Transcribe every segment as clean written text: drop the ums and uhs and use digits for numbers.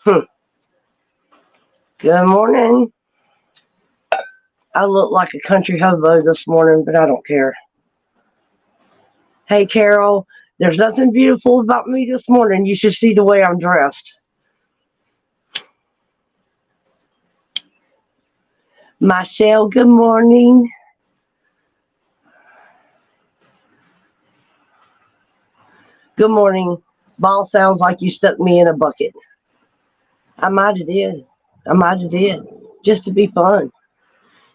Good morning. I look like a country hobo this morning, but I don't care. Hey, Carol, there's nothing beautiful about me this morning. You should see the way I'm dressed. Michelle, good morning. Good morning. Ball sounds like you stuck me in a bucket. I might have did. I might have did. Just to be fun.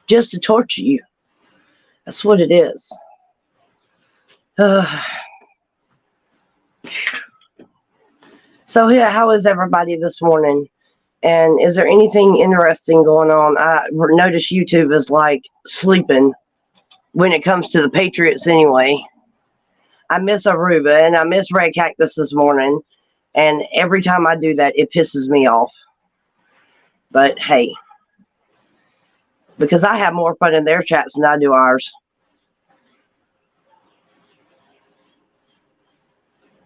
Just to torture you. That's what it is. So yeah, how is everybody this morning? And is there anything interesting going on? I notice YouTube is like sleeping when it comes to the Patriots anyway. I miss Aruba and I miss Red Cactus this morning. And every time I do that, it pisses me off. But hey, because I have more fun in their chats than I do ours.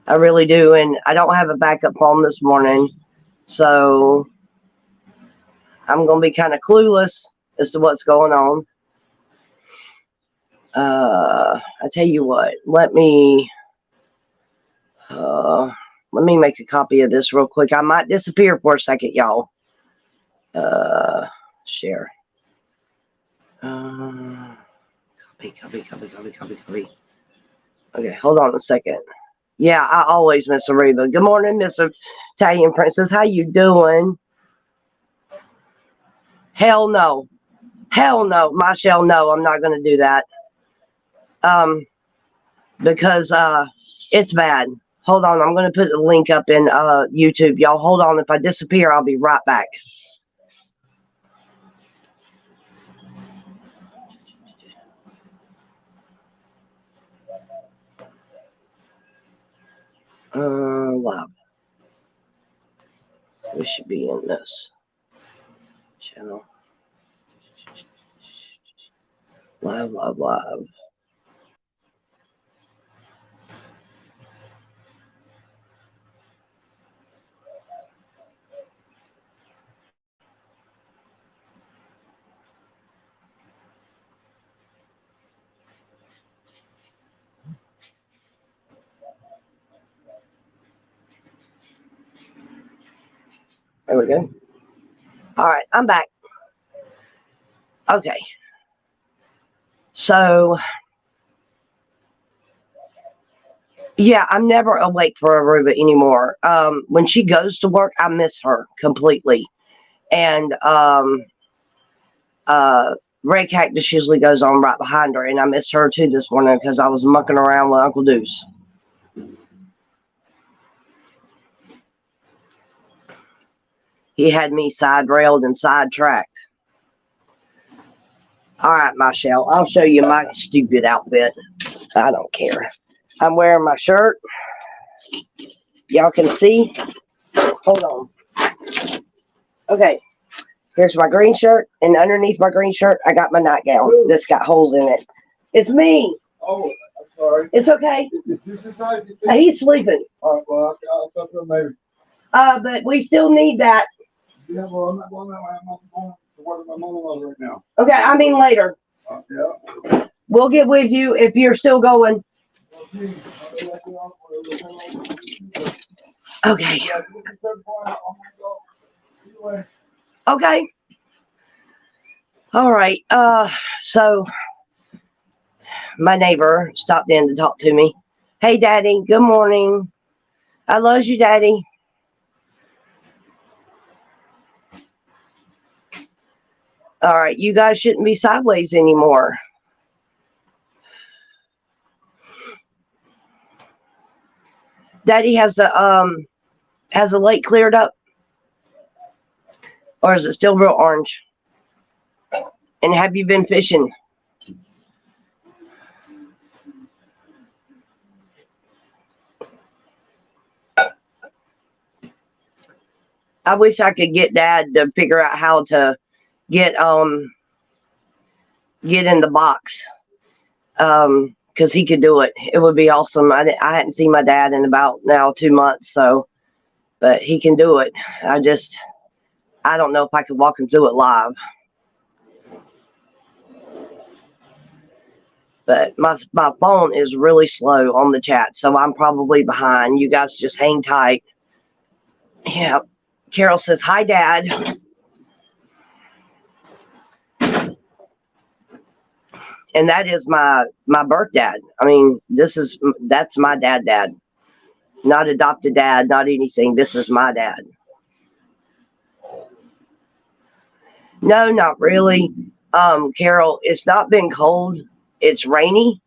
I really do. And I don't have a backup phone this morning. So I'm going to be kind of clueless as to what's going on. I tell you what, let me make a copy of this real quick. I might disappear for a second, y'all. Share. Copy. Okay, hold on a second. Yeah, I always miss Aruba. Good morning, Miss Italian Princess. How you doing? Hell no. Hell no. Michelle, no, I'm not going to do that. Because it's bad. Hold on, I'm going to put the link up in YouTube. Y'all hold on. If I disappear, I'll be right back. Live. We should be in this channel. Live. There we go. All right, I'm back. Okay. So, yeah, I'm never awake for Aruba anymore. When she goes to work, I miss her completely. And Red Cactus usually goes on right behind her, and I miss her too this morning because I was mucking around with Uncle Deuce. He had me side railed and sidetracked. All right, Michelle, I'll show you my stupid outfit. I don't care. I'm wearing my shirt. Y'all can see. Hold on. Okay. Here's my green shirt, and underneath my green shirt, I got my nightgown. This got holes in it. It's me. Oh, I'm sorry. It's okay. He's sleeping. All right, well, I'll talk to him later. But we still need that. Yeah, well, I'm not going to work with my mom right now. Okay, I mean later. Yeah. We'll get with you if you're still going. Okay. Okay. All right. So my neighbor stopped in to talk to me. Hey, Daddy. Good morning. I love you, Daddy. All right. You guys shouldn't be sideways anymore. Daddy, has the lake cleared up? Or is it still real orange? And have you been fishing? I wish I could get Dad to figure out how to get in the box. Because he could do it. It would be awesome. I hadn't seen my dad in about now 2 months, so but he can do it. I don't know if I could walk him through it live. But my phone is really slow on the chat, so I'm probably behind. You guys just hang tight. Yeah. Carol says, hi, Dad. And that is my birth dad. I mean, that's my dad. Not adopted dad, not anything. This is my dad. No, not really. Carol, it's not been cold. It's rainy.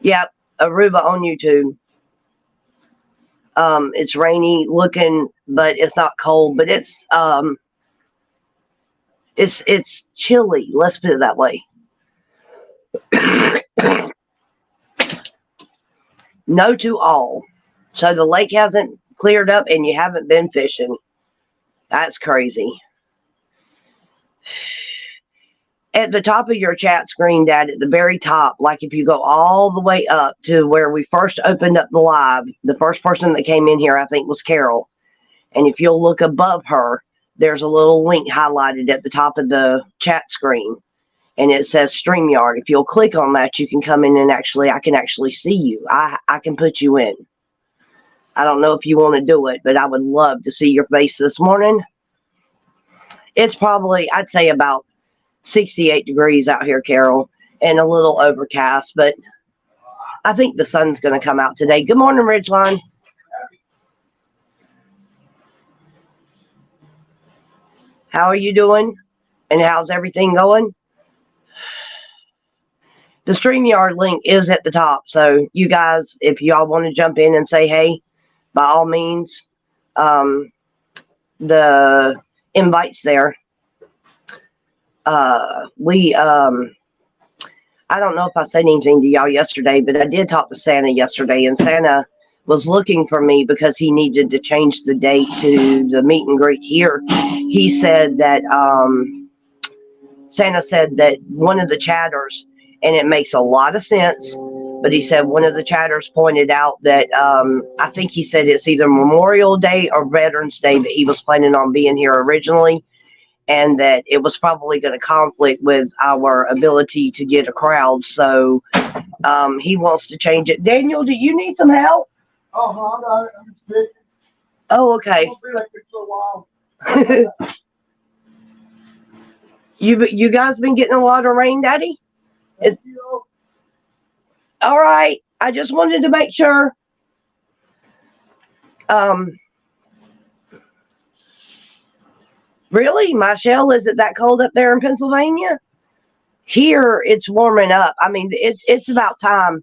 Yep, Aruba on YouTube. It's rainy looking, but it's not cold. But it's chilly. Let's put it that way. No to all. So the lake hasn't cleared up, and you haven't been fishing. That's crazy. At the top of your chat screen, Dad, at the very top, like if you go all the way up to where we first opened up the live, the first person that came in here, I think, was Carol. And if you'll look above her, there's a little link highlighted at the top of the chat screen. And it says StreamYard. If you'll click on that, you can come in and I can actually see you. I can put you in. I don't know if you want to do it, but I would love to see your face this morning. It's probably, I'd say, about 68 degrees out here, Carol, and a little overcast, but I think the sun's going to come out today. Good morning, Ridgeline. How are you doing? And how's everything going? The StreamYard link is at the top, so you guys, if y'all want to jump in and say hey, by all means, the invite's there. I don't know if I said anything to y'all yesterday, but I did talk to Santa yesterday, and Santa was looking for me because he needed to change the date to the meet and greet here. He said that Santa said that one of the chatters, and it makes a lot of sense, but he said one of the chatters pointed out that I think he said it's either Memorial Day or Veterans Day that he was planning on being here originally, and that it was probably going to conflict with our ability to get a crowd. So he wants to change it. Daniel, do you need some help? Oh, I got it. I'm sick. Oh, okay. I'll be like this for a while. You guys been getting a lot of rain, Daddy? Thank you. All right. I just wanted to make sure. Really, Michelle, is it that cold up there in Pennsylvania? Here, it's warming up. I mean, it's about time.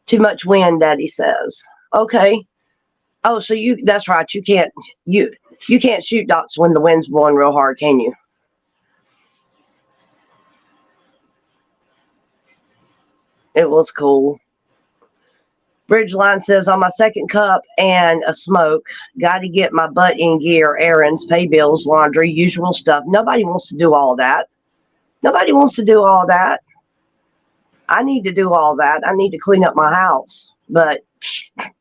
Too much wind, Daddy says. Okay. Oh, so that's right. You can't shoot dots when the wind's blowing real hard, can you? It was cool. Bridgeline says, on my second cup and a smoke, got to get my butt in gear, errands, pay bills, laundry, usual stuff. Nobody wants to do all that. Nobody wants to do all that. I need to do all that. I need to clean up my house, but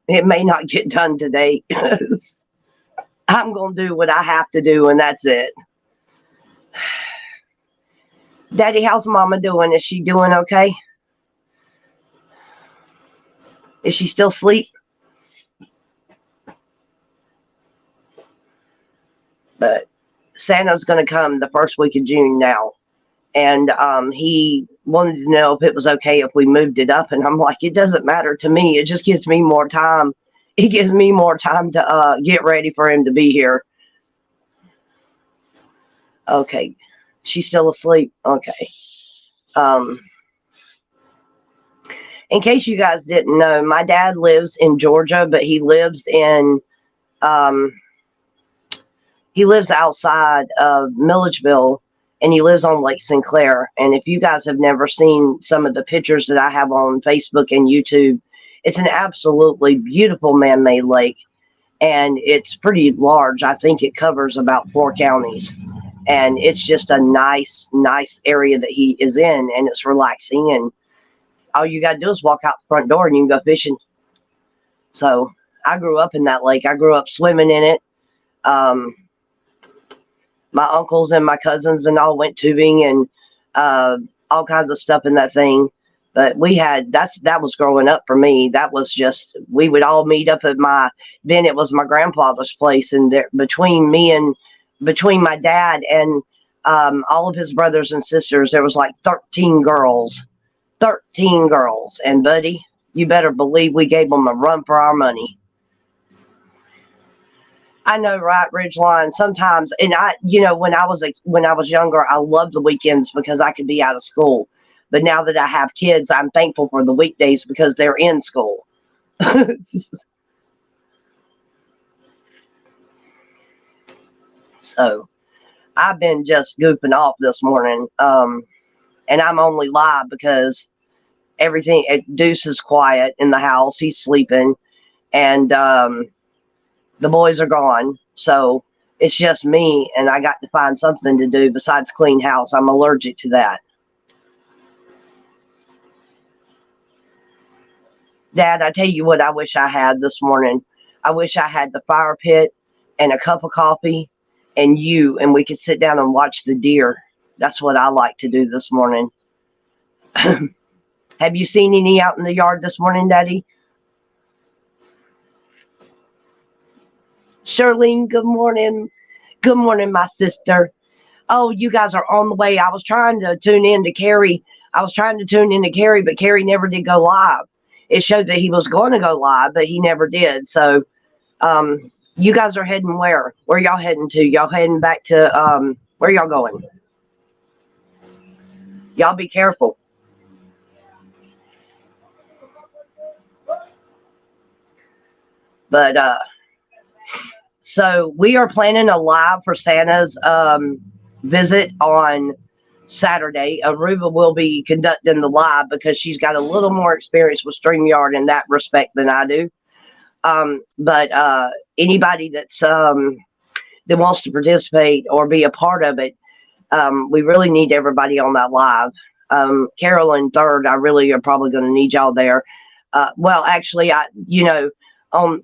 it may not get done today. I'm going to do what I have to do, and that's it. Daddy, how's Mama doing? Is she doing okay? Is she still asleep? But Santa's going to come the first week of June now. And he wanted to know if it was okay if we moved it up. And I'm like, it doesn't matter to me. It just gives me more time. It gives me more time to get ready for him to be here. Okay. She's still asleep. Okay. In case you guys didn't know, my dad lives in Georgia, but he lives outside of Milledgeville, and he lives on Lake Sinclair. And if you guys have never seen some of the pictures that I have on Facebook and YouTube, it's an absolutely beautiful man-made lake, and it's pretty large. I think it covers about 4 counties, and it's just a nice area that he is in, and it's relaxing, and all you got to do is walk out the front door and you can go fishing. So I grew up in that lake. I grew up swimming in it. Um, my uncles and my cousins and all went tubing and all kinds of stuff in that thing. But that was growing up for me. That was just, we would all meet up at then it was my grandfather's place. And there, between my dad and all of his brothers and sisters, there was like 13 girls. 13 girls. And buddy, you better believe we gave them a run for our money. I know, right, Ridgeline. Sometimes, and when I was younger, I loved the weekends because I could be out of school. But now that I have kids, I'm thankful for the weekdays because they're in school. So I've been just goofing off this morning, and I'm only live because Deuce is quiet in the house. He's sleeping, and the boys are gone, so it's just me, and I got to find something to do besides clean house. I'm allergic to that. Dad, I tell you what I wish I had this morning. I wish I had the fire pit and a cup of coffee and we could sit down and watch the deer. That's what I like to do this morning. Have you seen any out in the yard this morning, Daddy? Charlene, good morning. Good morning, my sister. Oh, you guys are on the way. I was trying to tune in to Carrie. But Carrie never did go live. It showed that he was going to go live, but he never did. So, you guys are heading where? Where y'all heading to? Y'all heading back to, where y'all going? Y'all be careful. But, so we are planning a live for Santa's visit on Saturday. Aruba will be conducting the live because she's got a little more experience with StreamYard in that respect than I do. But anybody that wants to participate or be a part of it, we really need everybody on that live. Carol and Third, I really are probably going to need y'all there. Well, actually, on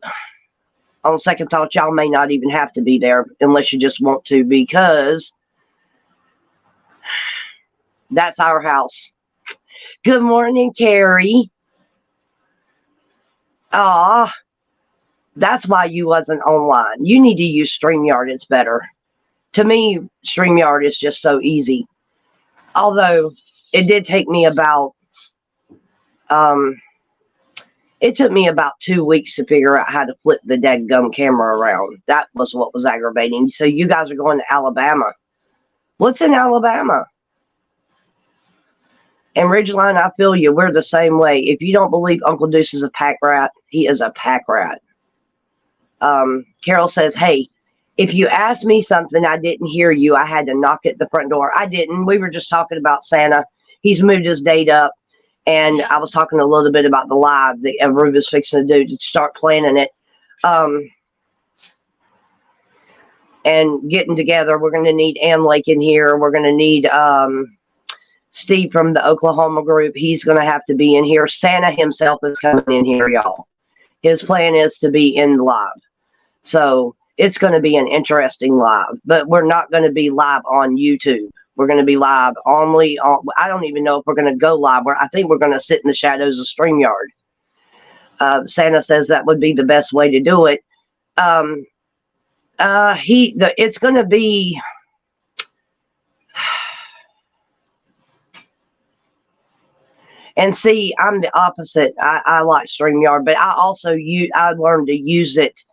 second thought, y'all may not even have to be there unless you just want to, because that's our house. Good morning, Carrie. That's why you wasn't online. You need to use StreamYard. It's better. To me, StreamYard is just so easy. Although it did take me about it took me about 2 weeks to figure out how to flip the dadgum camera around. That was what was aggravating. So you guys are going to Alabama. What's in Alabama? And Ridgeline, I feel you. We're the same way. If you don't believe Uncle Deuce is a pack rat, he is a pack rat. Carol says, hey, if you asked me something, I didn't hear you. I had to knock at the front door. I didn't. We were just talking about Santa. He's moved his date up. And I was talking a little bit about the live that Aruba's fixing to do to start planning it. And getting together. We're going to need Ann Lake in here. We're going to need Steve from the Oklahoma group. He's going to have to be in here. Santa himself is coming in here, y'all. His plan is to be in live. So it's going to be an interesting live. But we're not going to be live on YouTube. We're going to be live only on, I don't even know if we're going to go live. I think we're going to sit in the shadows of StreamYard. Santa says that would be the best way to do it. It's going to be, and see, I'm the opposite. I like StreamYard, but I learned to use it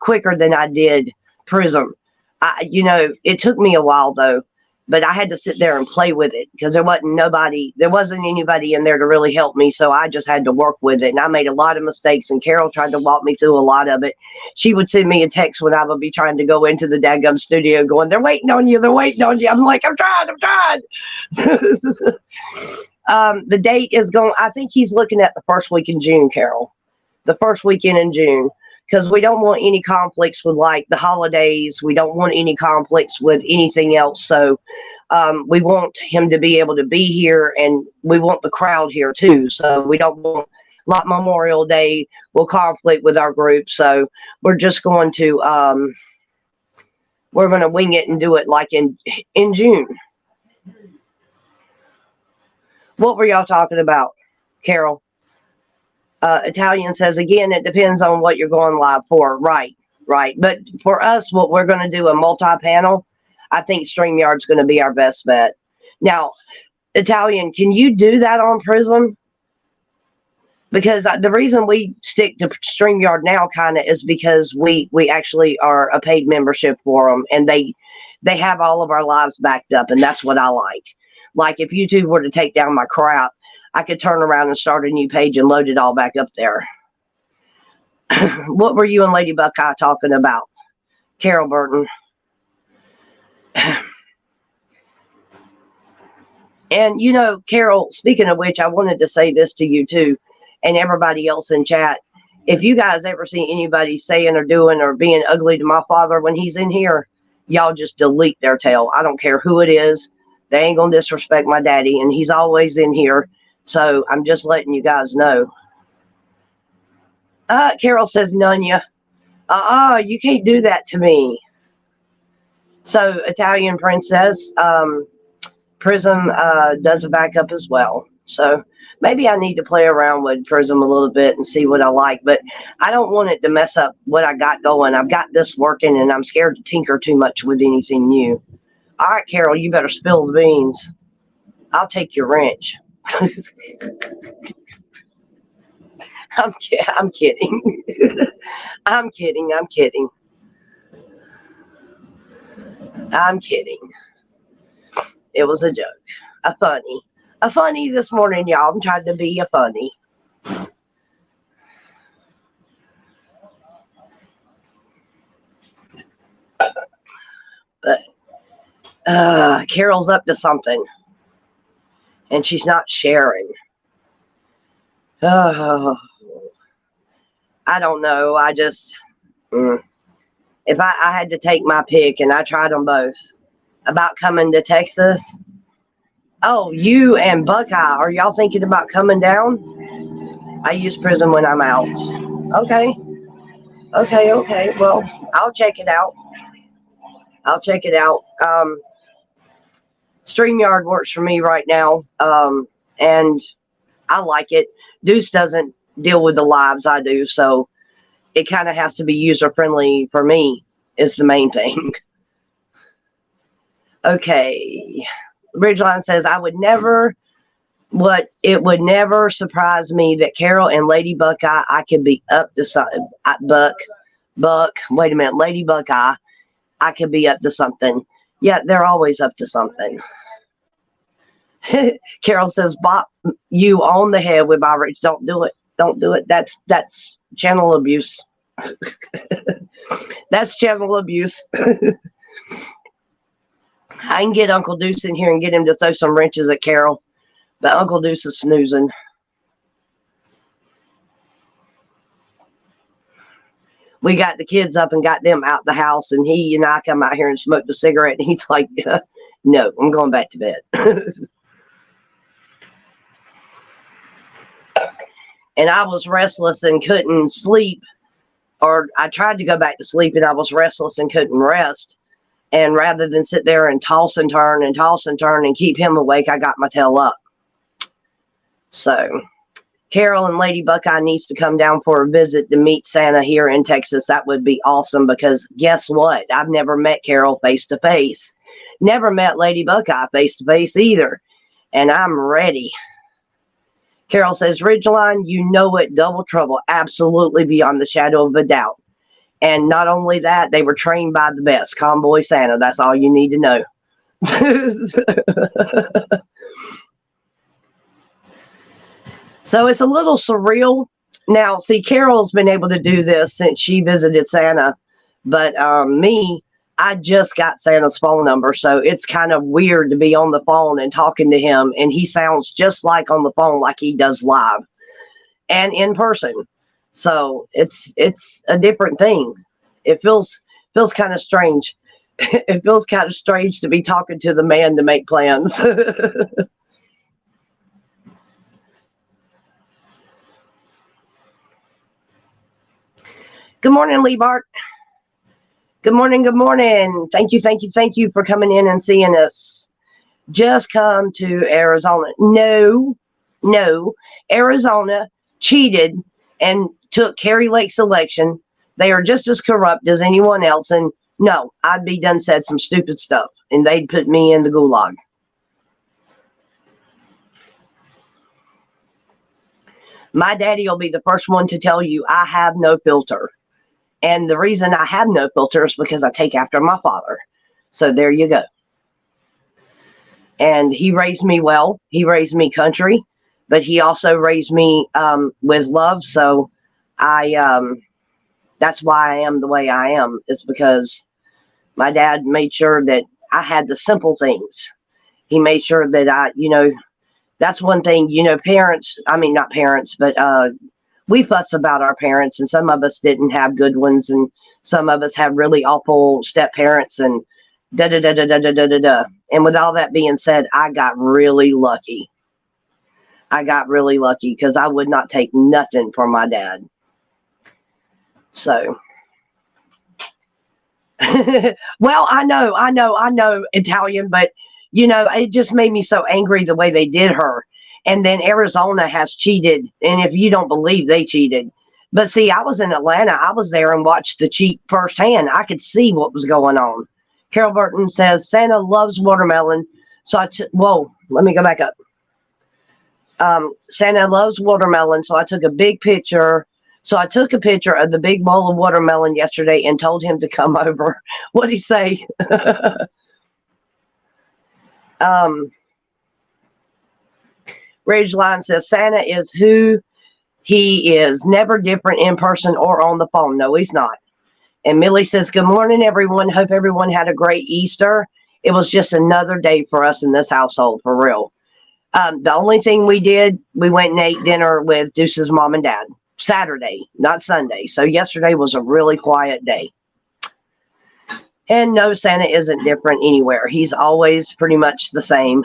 quicker than I did Prism. It took me a while though. But I had to sit there and play with it because there wasn't anybody in there to really help me. So I just had to work with it. And I made a lot of mistakes, and Carol tried to walk me through a lot of it. She would send me a text when I would be trying to go into the daggum studio going, they're waiting on you. They're waiting on you. I'm like, I'm trying. The date is going, I think he's looking at the first week in June, Carol. The first weekend in June. Because we don't want any conflicts with like the holidays. We don't want any conflicts with anything else. So we want him to be able to be here, and we want the crowd here too. So we don't want like Memorial Day will conflict with our group. So we're just going to we're going to wing it and do it like in June. What were y'all talking about, Carol? Italian says, again, it depends on what you're going live for. Right. But for us, what we're going to do, a multi-panel, I think StreamYard's going to be our best bet. Now, Italian, can you do that on Prism? Because the reason we stick to StreamYard now kind of is because we actually are a paid membership for them, and they have all of our lives backed up, and that's what I like. Like if YouTube were to take down my crap, I could turn around and start a new page and load it all back up there. What were you and Lady Buckeye talking about, Carol Burton? And, you know, Carol, speaking of which, I wanted to say this to you too, and everybody else in chat. If you guys ever see anybody saying or doing or being ugly to my father when he's in here, y'all just delete their tail. I don't care who it is. They ain't going to disrespect my daddy, and he's always in here. So I'm just letting you guys know. Carol says, Nunya. You can't do that to me. So Italian Princess, Prism does a backup as well. So maybe I need to play around with Prism a little bit and see what I like. But I don't want it to mess up what I got going. I've got this working, and I'm scared to tinker too much with anything new. All right, Carol, you better spill the beans. I'll take your wrench. I'm kidding. I'm kidding. It was a joke. A funny this morning, y'all. I'm trying to be a funny. But Carol's up to something, and she's not sharing. Oh, I don't know. I just, if I had to take my pick, and I tried them both, about coming to Texas. Oh, you and Buckeye, are y'all thinking about coming down? I use Prism when I'm out. Okay. Well, I'll check it out. StreamYard works for me right now, and I like it. Deuce doesn't deal with the lives I do, so it kind of has to be user-friendly for me is the main thing. Okay. Ridgeline says, it would never surprise me that Carol and Lady Buckeye, I could be up to something. Wait a minute, Lady Buckeye, I could be up to something. Yeah, they're always up to something. Carol says, bop you on the head with my rich. Don't do it. That's channel abuse. That's channel abuse. I can get Uncle Deuce in here and get him to throw some wrenches at Carol, but Uncle Deuce is snoozing. We got the kids up and got them out the house, and he and I come out here and smoked a cigarette, and he's like, no, I'm going back to bed. And I was restless and couldn't sleep, or I tried to go back to sleep, and I was restless and couldn't rest. And rather than sit there and toss and turn and keep him awake, I got my tail up. So Carol and Lady Buckeye needs to come down for a visit to meet Santa here in Texas. That would be awesome, because guess what? I've never met Carol face to face. Never met Lady Buckeye face to face either. And I'm ready. Carol says, Ridgeline, you know it, double trouble. Absolutely, beyond the shadow of a doubt. And not only that, they were trained by the best. Convoy Santa. That's all you need to know. So it's a little surreal. Now, see, Carol's been able to do this since she visited Santa. But me, I just got Santa's phone number. So it's kind of weird to be on the phone and talking to him. And he sounds just like on the phone, like he does live and in person. So it's a different thing. It feels kind of strange. It feels kind of strange to be talking to the man to make plans. Good morning, Lee Bart. Good morning, good morning. Thank you for coming in and seeing us. Just come to Arizona. No. Arizona cheated and took Carrie Lake's election. They are just as corrupt as anyone else. And no, I'd be done said some stupid stuff. And they'd put me in the gulag. My daddy will be the first one to tell you I have no filter. And the reason I have no filter is because I take after my father. So there you go. And he raised me well. He raised me country, but he also raised me with love. So that's why I am the way I am. It's because my dad made sure that I had the simple things. He made sure that that's one thing, parents, I mean, not parents, but we fuss about our parents, and some of us didn't have good ones, and some of us had really awful step parents, and da-da-da-da-da-da-da-da. And with all that being said, I got really lucky. Because I would not take nothing from my dad. So, well, I know Italian, but it just made me so angry the way they did her. And then Arizona has cheated. And if you don't believe, they cheated. But see, I was in Atlanta. I was there and watched the cheat firsthand. I could see what was going on. Carol Burton says, Santa loves watermelon. So whoa, let me go back up. Santa loves watermelon. So I took a big picture. So I took a picture of the big bowl of watermelon yesterday and told him to come over. What'd he say? Ridgeline says Santa is who he is, never different in person or on the phone. No, he's not. And Millie says, good morning, everyone. Hope everyone had a great Easter. It was just another day for us in this household, for real. The only thing we did, we went and ate dinner with Deuce's mom and dad. Saturday, not Sunday. So yesterday was a really quiet day. And no, Santa isn't different anywhere. He's always pretty much the same.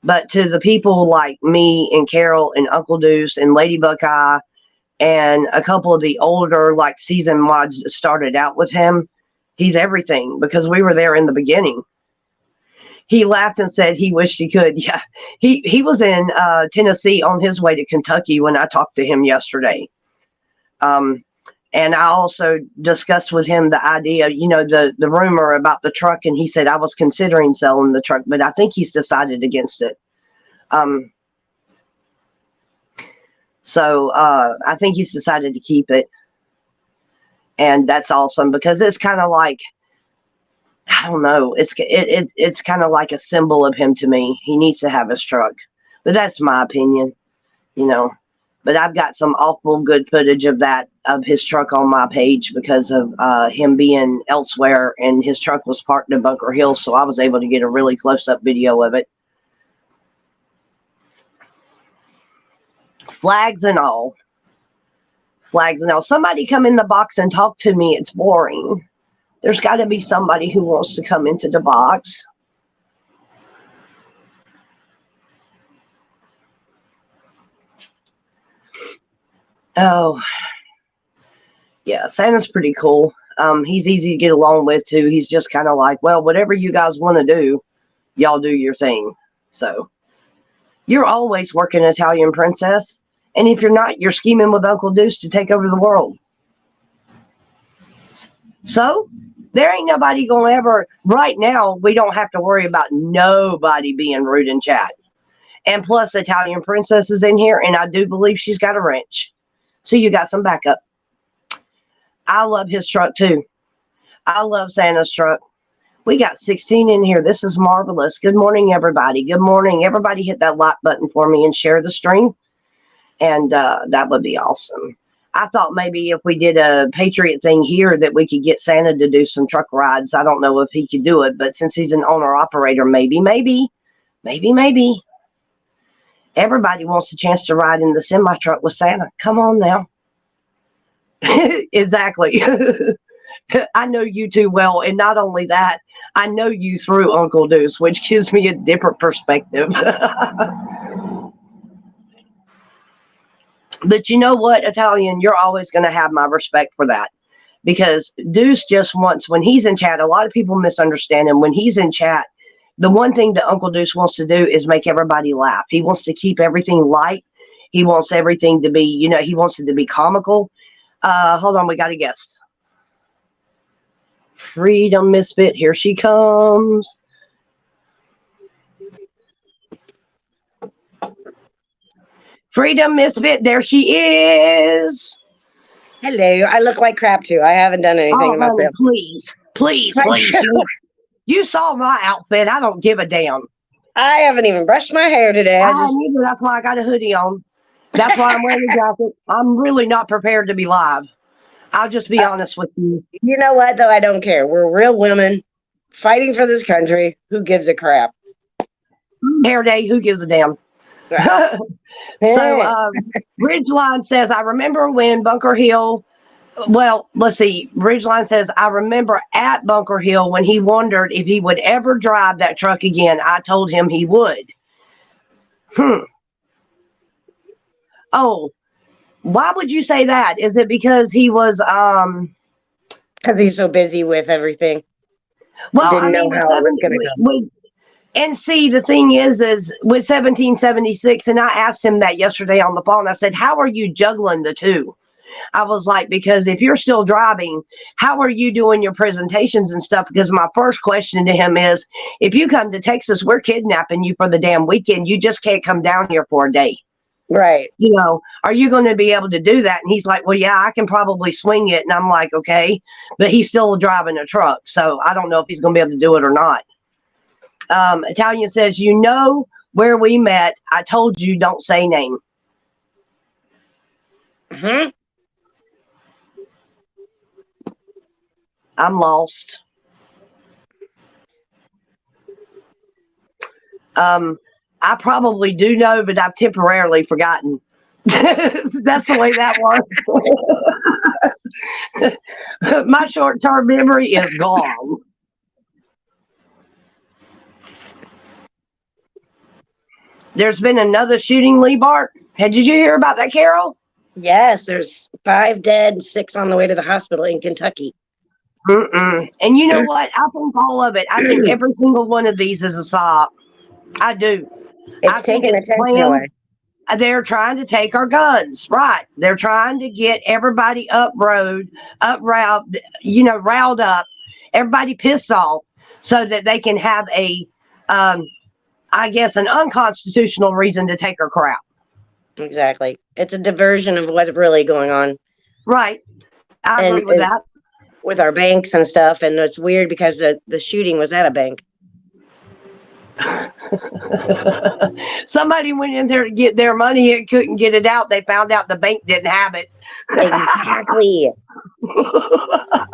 But to the people like me and Carol and Uncle Deuce and Lady Buckeye and a couple of the older like season mods that started out with him, he's everything because we were there in the beginning. He laughed and said he wished he could. Yeah, he was in Tennessee on his way to Kentucky when I talked to him yesterday. And I also discussed with him the idea, the rumor about the truck. And he said, I was considering selling the truck, but I think he's decided against it. So I think he's decided to keep it. And that's awesome because it's kind of like, I don't know. It's kind of like a symbol of him to me. He needs to have his truck, but that's my opinion, But I've got some awful good footage of his truck on my page because of him being elsewhere, and his truck was parked in Bunker Hill, so I was able to get a really close-up video of it. Flags and all. Somebody come in the box and talk to me. It's boring. There's got to be somebody who wants to come into the box. Oh, yeah, Santa's pretty cool. He's easy to get along with, too. He's just kind of like, well, whatever you guys want to do, y'all do your thing. So, you're always working Italian Princess. And if you're not, you're scheming with Uncle Deuce to take over the world. So, there ain't nobody going to ever, right now, we don't have to worry about nobody being rude in chat. And plus, Italian Princess is in here, and I do believe she's got a wrench. So you got some backup. I love his truck, too. I love Santa's truck. We got 16 in here. This is marvelous. Good morning, everybody. Good morning. Everybody hit that like button for me and share the stream. And that would be awesome. I thought maybe if we did a Patriot thing here that we could get Santa to do some truck rides. I don't know if he could do it, but since he's an owner-operator, maybe. Everybody wants a chance to ride in the semi-truck with Santa. Come on now. Exactly. I know you too well. And not only that, I know you through Uncle Deuce, which gives me a different perspective. But you know what, Italian, you're always going to have my respect for that. Because Deuce just wants, when he's in chat, a lot of people misunderstand him. When he's in chat, the one thing that Uncle Deuce wants to do is make everybody laugh. He wants to keep everything light. He wants everything to be, he wants it to be comical. Hold on, we got a guest. Freedom Misfit, here she comes. Freedom Misfit, there she is. Hello, I look like crap too. I haven't done anything about honey, this. Please. You saw my outfit. I don't give a damn. I haven't even brushed my hair today. Neither. That's why I got a hoodie on. That's why I'm wearing a jacket. I'm really not prepared to be live. I'll just be honest with you. You know what, though? I don't care. We're real women fighting for this country. Who gives a crap? Hair day, who gives a damn? So Ridgeline says, I remember when Bunker Hill, well, let's see. Ridgeline says, I remember at Bunker Hill when he wondered if he would ever drive that truck again. I told him he would. Oh, why would you say that? Is it because he was because he's so busy with everything? Well, didn't know how it was going to go. And see, the thing is with 1776, and I asked him that yesterday on the phone. I said, how are you juggling the two? I was like, because if you're still driving, how are you doing your presentations and stuff? Because my first question to him is, if you come to Texas, we're kidnapping you for the damn weekend. You just can't come down here for a day. Right. Are you going to be able to do that? And he's like, well, yeah, I can probably swing it. And I'm like, okay, but he's still driving a truck. So I don't know if he's going to be able to do it or not. Italian says, where we met. I told you don't say name. I'm lost. I probably do know, but I've temporarily forgotten. That's the way that works. My short-term memory is gone. There's been another shooting, Lee Bart. Did you hear about that, Carol? Yes, there's 5 dead, 6 on the way to the hospital in Kentucky. And you know what? I think all of it. I think every single one of these is a SOP. I do. It's taking attention away. They're trying to take our guns, right? They're trying to get everybody riled up, everybody pissed off, so that they can have I guess, an unconstitutional reason to take our crap. Exactly. It's a diversion of what's really going on. Right. I agree with that. With our banks and stuff. And it's weird because the shooting was at a bank. Somebody went in there to get their money and couldn't get it out. They found out the bank didn't have it. Exactly.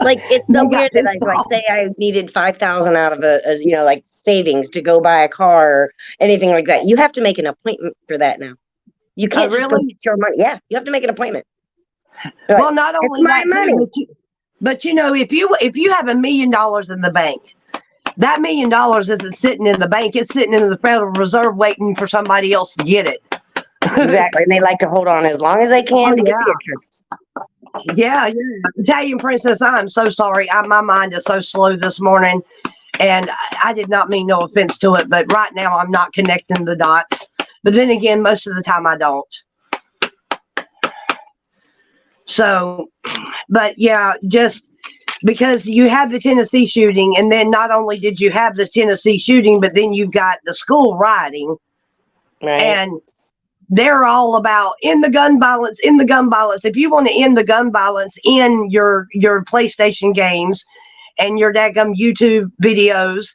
Like, it's so weird that I say I needed $5,000 out of a savings to go buy a car or anything like that. You have to make an appointment for that now. You can't just go get your money. Yeah, you have to make an appointment. Well, not only it's my money. But if you have $1 million in the bank, that $1 million isn't sitting in the bank. It's sitting in the Federal Reserve waiting for somebody else to get it. Exactly. And they like to hold on as long as they can to get the interest. Yeah. Italian Princess, I'm so sorry. My mind is so slow this morning. And I did not mean no offense to it. But right now, I'm not connecting the dots. But then again, most of the time, I don't. So, but yeah, just because you have the Tennessee shooting, and then not only did you have the Tennessee shooting, but then you've got the school rioting. Right. And they're all about in the gun violence. If you want to end the gun violence in your PlayStation games and your daggum YouTube videos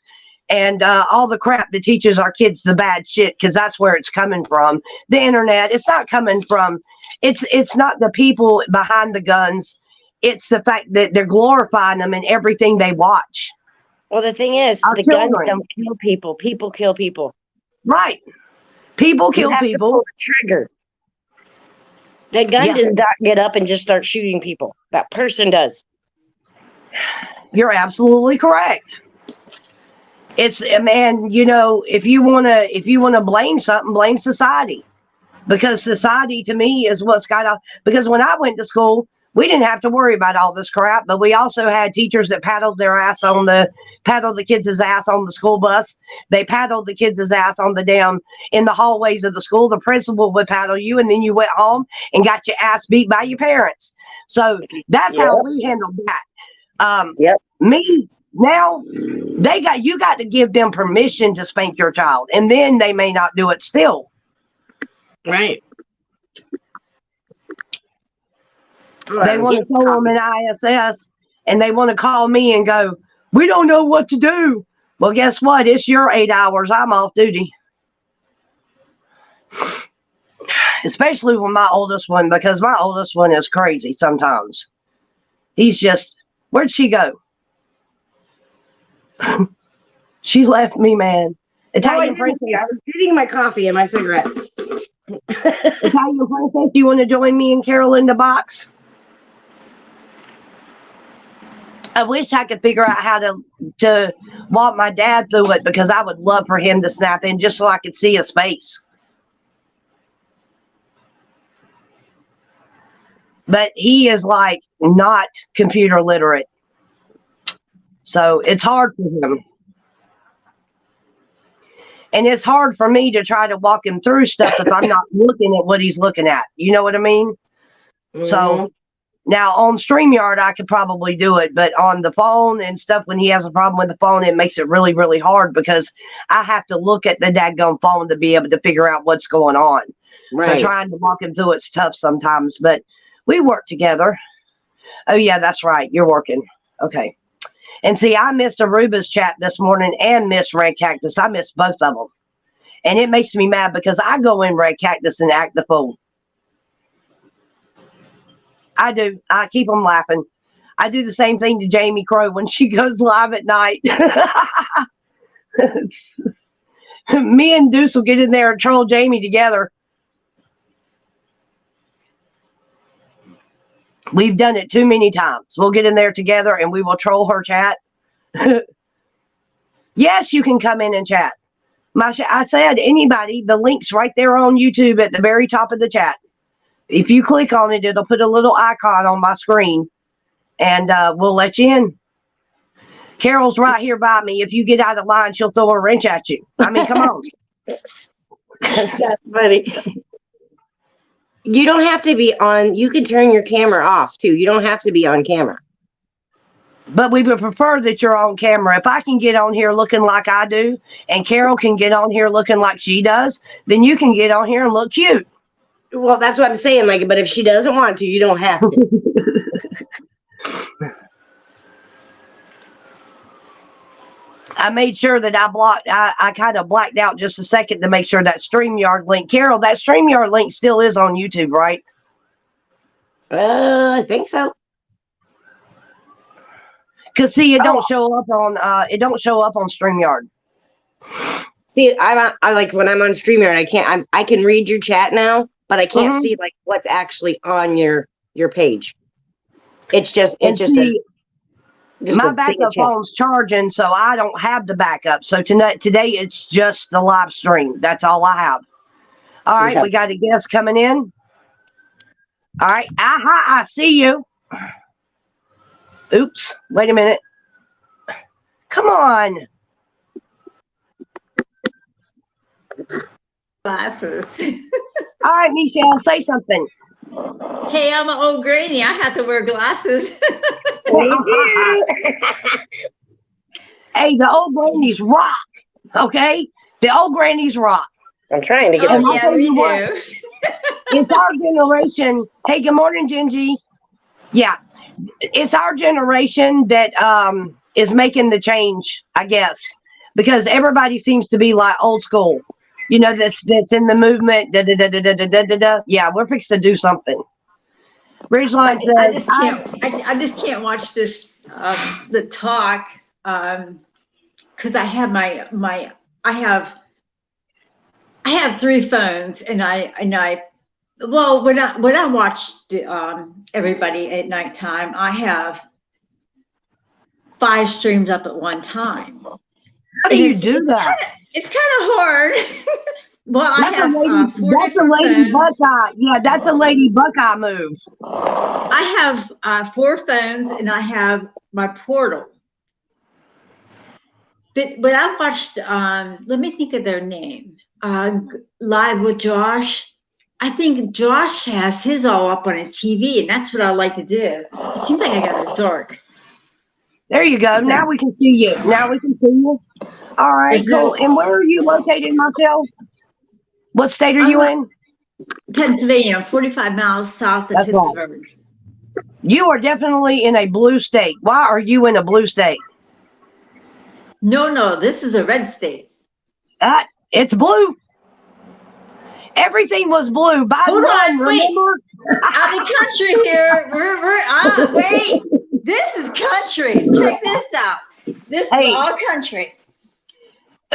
and all the crap that teaches our kids the bad shit, because that's where it's coming from. The internet, it's not coming from, it's not the people behind the guns. It's the fact that they're glorifying them in everything they watch. Well, the thing is, the guns don't kill people. People kill people. Right. People kill people. To pull the trigger. The gun does not get up and just start shooting people. That person does. You're absolutely correct. It's, man, if you wanna blame something, blame society. because society to me is what's got off. Because when I went to school, we didn't have to worry about all this crap, but we also had teachers that paddled the kids' ass on the school bus. They paddled the kids' ass on the in the hallways of the school. The principal would paddle you, and then you went home and got your ass beat by your parents. So that's how we handled that. Me now, you got to give them permission to spank your child, and then they may not do it still. Right. They want to tell them in ISS, and they want to call me and go, we don't know what to do. Well, guess what? It's your 8 hours. I'm off duty. Especially with my oldest one, because my oldest one is crazy sometimes. He's just, where'd she go? She left me, man. Italian princess. I was getting my coffee and my cigarettes. Italian princess, you want to join me and Carol in the box? I wish I could figure out how to walk my dad through it, because I would love for him to snap in just so I could see his face. But he is like not computer literate. So it's hard for him. And it's hard for me to try to walk him through stuff if I'm not looking at what he's looking at. You know what I mean? Mm-hmm. So now on StreamYard, I could probably do it. But on the phone and stuff, when he has a problem with the phone, it makes it really, really hard, because I have to look at the daggone phone to be able to figure out what's going on. Right. So trying to walk him through it's tough sometimes. But we work together. Oh, yeah, that's right. You're working. Okay. And see, I missed Aruba's chat this morning and missed Red Cactus. I missed both of them. And it makes me mad, because I go in Red Cactus and act the fool. I do. I keep them laughing. I do the same thing to Jamie Crow when she goes live at night. Me and Deuce will get in there and troll Jamie together. We've done it too many times. We'll get in there together and we will troll her chat. Yes, you can come in and chat. I said anybody, the link's right there on YouTube at the very top of the chat. If you click on it, it'll put a little icon on my screen, and we'll let you in. Carol's right here by me. If you get out of line, she'll throw a wrench at you. I mean, come on. That's funny. You don't have to be on. You can turn your camera off too. You don't have to be on camera. But we would prefer that you're on camera. If I can get on here looking like I do, and Carol can get on here looking like she does, then you can get on here and look cute. Well, that's what I'm saying. Like, but if she doesn't want to, you don't have to. I made sure that I kind of blacked out just a second to make sure that StreamYard link. Carol, that StreamYard link still is on YouTube, right? I think so. Cause see, it don't show up on StreamYard. See, I like when I'm on StreamYard, I can read your chat now, but I can't see like what's actually on your page. It's just my backup phone's charging, so I don't have the backup. So today it's just the live stream. That's all I have. All right, we got a guest coming in. All right, I see you. Oops, wait a minute. Come on. Glasses. All right, Michelle, say something. Hey, I'm an old granny. I have to wear glasses. Me too. Hey, the old grannies rock. Okay, the old grannies rock. I'm trying to get. Oh, yeah, we do. It's our generation. Hey, good morning, Gingy. Yeah, it's our generation that is making the change, I guess, because everybody seems to be like old school. You know, that's in the movement. Yeah, we're fixed to do something. Ridgeline says, I just can't watch this the talk because I have I have 3 phones, and well, when I watch everybody at nighttime, I have 5 streams up at one time. How do you do that? It's kind of hard. Well, I That's a have lady. four That's a different lady phones. Buckeye. Yeah, that's a lady Buckeye move. I have 4 phones, and I have my portal. But I watched. Let me think of their name. Live with Josh. I think Josh has his all up on a TV, and that's what I like to do. It seems like I got it dark. There you go. Now we can see you. Now we can see you. All right, There's cool. no. And where are you located, Marcel? What state are you I'm in? Pennsylvania. I'm 45 miles south of That's right. Pittsburgh. You are definitely in a blue state. Why are you in a blue state? No, this is a red state. It's blue. Everything was blue. Biden Hold won, on, wait. remember? Out of the country here. Wait. This is country. Check this out. This Hey. is all country.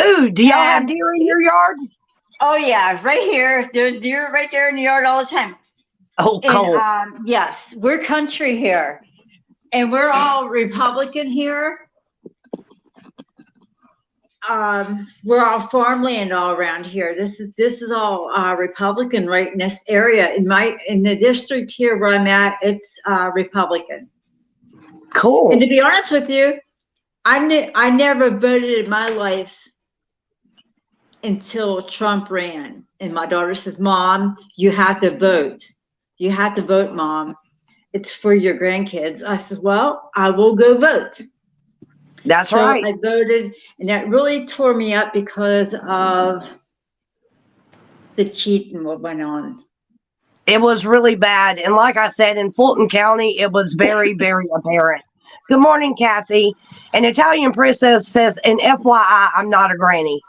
Ooh, do y'all have And- deer in your yard? Oh yeah, right here. There's deer right there in the yard all the time. Oh, cool. And yes, we're country here, and we're all Republican here. We're all farmland all around here. This is all Republican right in this area. In the district here where I'm at, it's Republican. Cool. And to be honest with you, I never voted in my life until Trump ran. And my daughter says, "Mom, you have to vote. You have to vote, Mom. It's for your grandkids." I said, "Well, I will go vote." That's So right. I voted, and that really tore me up because of the cheating what went on. It was really bad. And like I said, in Fulton County, it was very, very apparent. Good morning, Kathy. An Italian princess says, and FYI, I'm not a granny.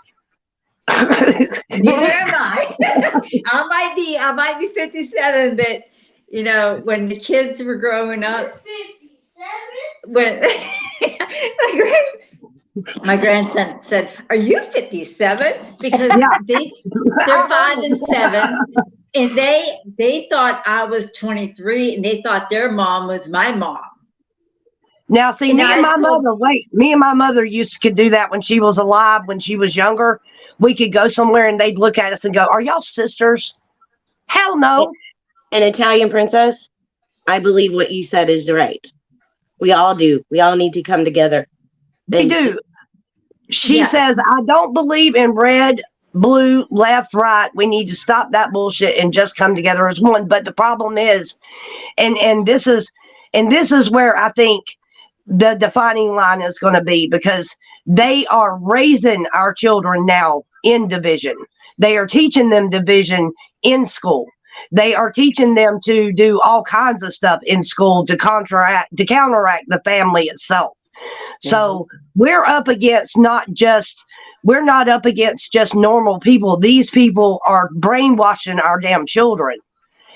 Neither am I. I might be 57, but you know, when the kids were growing up, 57? when my grandson said, "Are you 57?" Because Yeah. they're 5 and 7, and they thought I was 23, and they thought their mom was my mom. Now, see, And me and I my mother could do that when she was alive, when she was younger. We could go somewhere and they'd look at us and go, "Are y'all sisters?" Hell no. An Italian princess, I believe what you said is right. We all do. We all need to come together. They And do. She Yeah. says, "I don't believe in red, blue, left, right. We need to stop that bullshit and just come together as one." But the problem is, and this is where I think the defining line is going to be, because they are raising our children now in division. They are teaching them division in school. They are teaching them to do all kinds of stuff in school to counteract the family itself. So we're up against we're not up against just normal people. These people are brainwashing our damn children.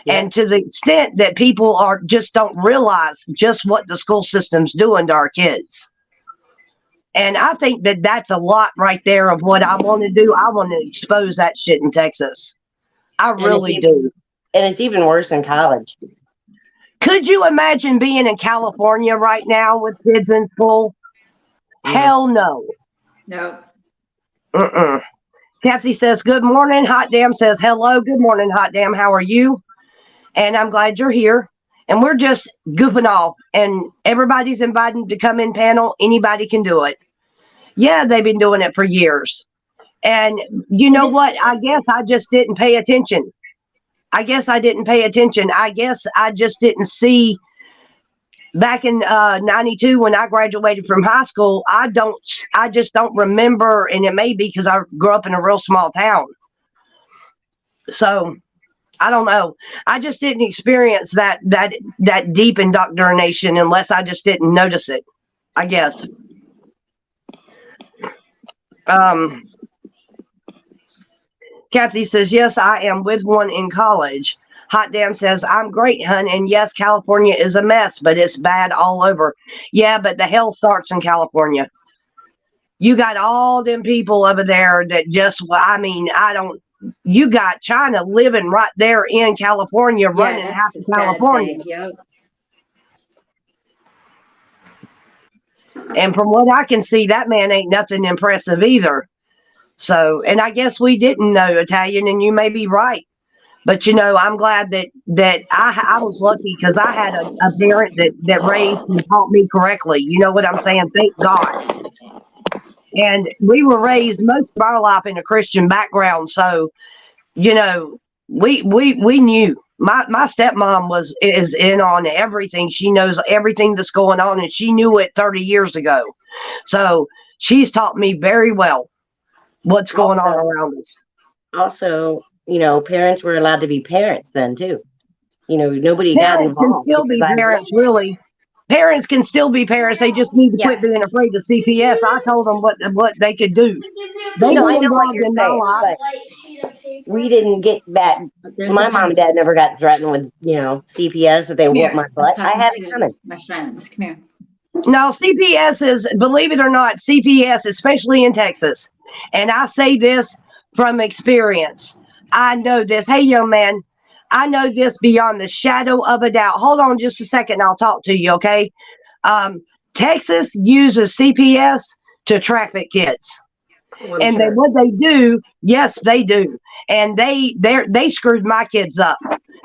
Yeah. And to the extent that people don't realize just what the school system's doing to our kids. And I think that that's a lot right there of what I want to do. I want to expose that shit in Texas. I really do. And it's even worse in college. Could you imagine being in California right now with kids in school? Hell no. No. Kathy says, "Good morning." Hot Damn says, "Hello. Good morning, Hot Damn. How are you?" And I'm glad you're here. And we're just goofing off. And everybody's invited to come in panel. Anybody can do it. Yeah, they've been doing it for years. And you know what? I guess I just didn't pay attention. I guess I just didn't see. Back in 92, when I graduated from high school, I just don't remember. And it may be because I grew up in a real small town. So I don't know. I just didn't experience that deep indoctrination unless I just didn't notice it, I guess. Kathy says, "Yes, I am with one in college." Hot Damn says, "I'm great, hun. And yes, California is a mess, but it's bad all over." Yeah, but the hell starts in California. You got all them people over there that you got China living right there in California, running half of California. Yep. And from what I can see, that man ain't nothing impressive either. So, and I guess we didn't know Italian, and you may be right. But I'm glad that I was lucky because I had a parent that raised and taught me correctly. You know what I'm saying? Thank God. And we were raised most of our life in a Christian background, so we knew. My stepmom is in on everything. She knows everything that's going on, and she knew it 30 years ago. So she's taught me very well what's going on around us. Also, parents were allowed to be parents then too. Nobody got Parents can involved still because be parents, really. Parents can still be parents. They just need to quit being afraid of CPS. I told them what they could do. They No, were I know what involved you're in my saying, life. but we didn't get that. My mom and dad never got threatened with, CPS if they Come whooped here. my I'm butt. I talking had it to coming. my friends. Come here. No, CPS is, believe it or not, CPS, especially in Texas. And I say this from experience. I know this. Hey, young man, I know this beyond the shadow of a doubt. Hold on just a second. I'll talk to you, okay? Texas uses CPS to traffic kids. Oh, I'm And sure. what they do, yes, they do. And they screwed my kids up.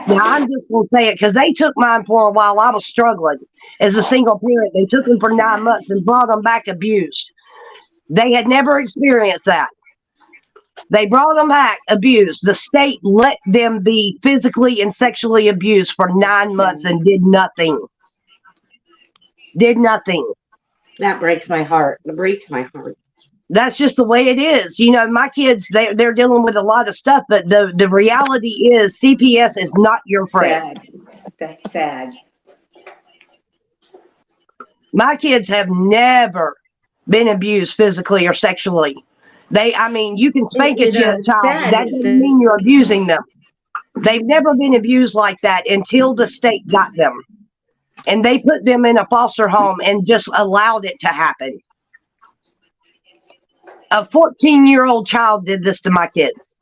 Now, I'm just going to say it because they took mine for a while. I was struggling as a single parent. They took them for 9 months and brought them back abused. They had never experienced that. They brought them back abused. The state let them be physically and sexually abused for 9 months and did nothing. Did nothing. That breaks my heart. It breaks my heart. That's just the way it is. My kids, they're dealing with a lot of stuff, but the reality is CPS is not your friend. Sad. That's sad. My kids have never been abused physically or sexually. You can spank a child. Sad. That doesn't mean you're abusing them. They've never been abused like that until the state got them. And they put them in a foster home and just allowed it to happen. A 14-year-old child did this to my kids.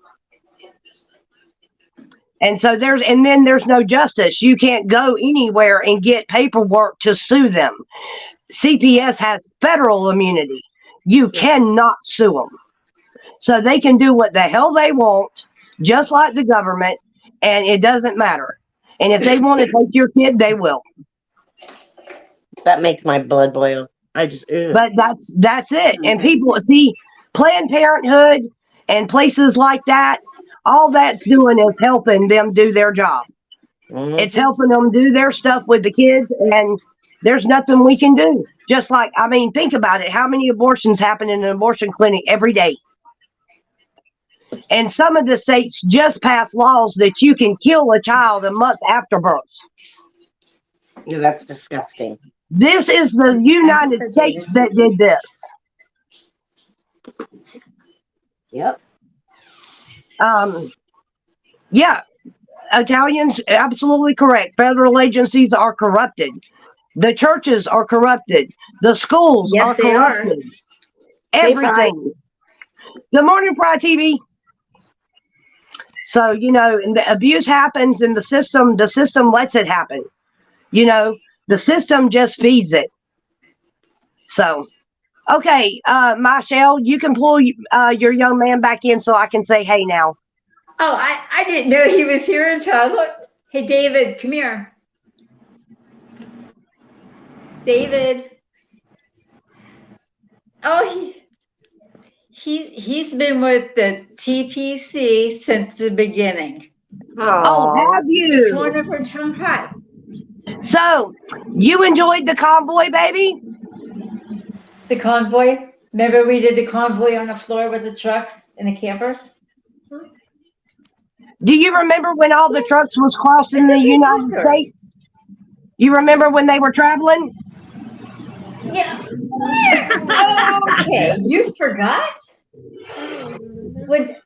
And so then there's no justice. You can't go anywhere and get paperwork to sue them. CPS has federal immunity. You cannot sue them. So they can do what the hell they want, just like the government, and it doesn't matter. And if they want to take your kid, they will. That makes my blood boil. But that's it. And people see Planned Parenthood and places like that, all that's doing is helping them do their job. Mm-hmm. It's helping them do their stuff with the kids, and there's nothing we can do. Just like, think about it. How many abortions happen in an abortion clinic every day? And some of the states just passed laws that you can kill a child a month after birth. Yeah, that's disgusting. This is the United States that did this. Yep. Yeah, Italians, absolutely correct. Federal agencies are corrupted. The churches are corrupted. The schools are corrupted. Everything. Good morning, Pride TV. So, and the abuse happens in the system lets it happen. The system just feeds it. So, okay, Michelle, you can pull your young man back in so I can say hey now. Oh, I didn't know he was here until I looked. Hey, David, come here. David. Oh, he's been with the TPC since the beginning. Oh, have you? Wonderful, hi. So, you enjoyed the convoy, baby? The convoy? Remember we did the convoy on the floor with the trucks and the campers? Do you remember when all the trucks was crossed in the United States? You remember when they were traveling? Yeah. Okay, you forgot? When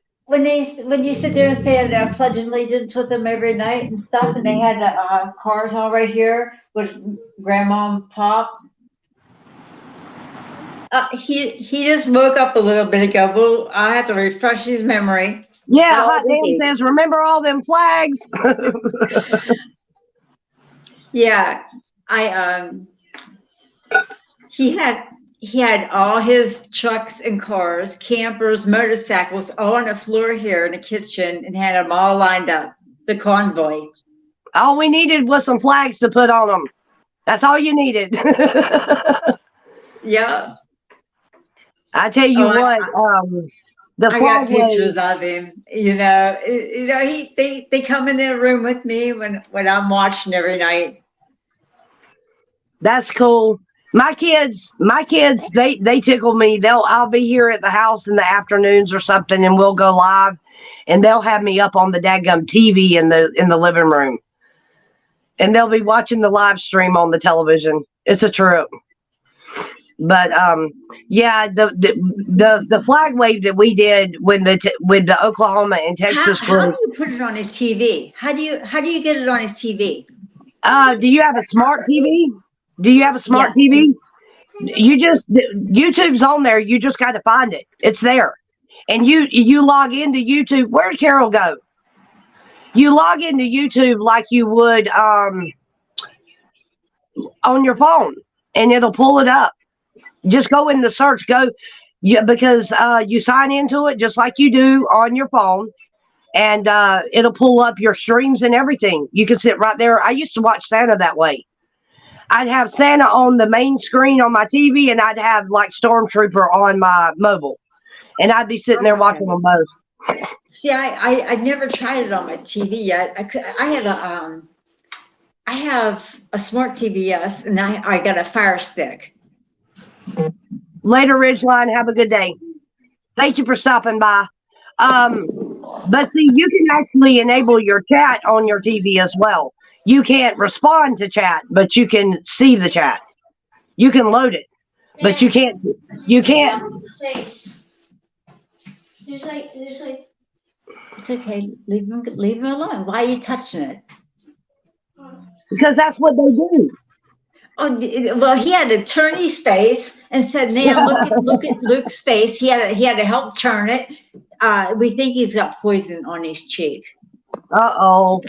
you sit there and say that pledge allegiance with them every night and stuff, and they had the cars all right here with Grandma and Pop. He just woke up a little bit ago. Well, I have to refresh his memory. Yeah, Hot Nanny says, remember all them flags? Yeah, he had all his trucks and cars, campers, motorcycles, all on the floor here in the kitchen, and had them all lined up. The convoy. All we needed was some flags to put on them. That's all you needed. Yeah. I tell you Oh, what, the I got flag wave, pictures of him. They come in the room with me when I'm watching every night. that's cool. My kids, they tickle me. I'll be here at the house in the afternoons or something, and we'll go live, and they'll have me up on the dadgum TV in the living room, and they'll be watching the live stream on the television. It's a trip. But yeah, the flag wave that we did when with the Oklahoma and Texas How group. do you put it on a TV? How do you get it on a TV? Do you have a smart TV? Do you have a smart TV? YouTube's on there. You just got to find it. It's there, and you log into YouTube. Where'd Carol go? You log into YouTube like you would on your phone, and it'll pull it up. Just go in the search. Because you sign into it just like you do on your phone, and it'll pull up your streams and everything. You can sit right there. I used to watch Santa that way. I'd have Santa on the main screen on my TV, and I'd have like Stormtrooper on my mobile, and I'd be sitting there watching them both. See, I never tried it on my TV yet. I have a smart TV, yes, and I got a Fire Stick. Later, Ridgeline. Have a good day. Thank you for stopping by. But see, you can actually enable your chat on your TV as well. You can't respond to chat, but you can see the chat. You can load it, but you can't. There's like. It's okay. Leave him alone. Why are you touching it? Because that's what they do. Oh, well, he had to turn his face and said, "Nan, look at Luke's face." He had to help turn it. We think he's got poison on his cheek. Uh-oh.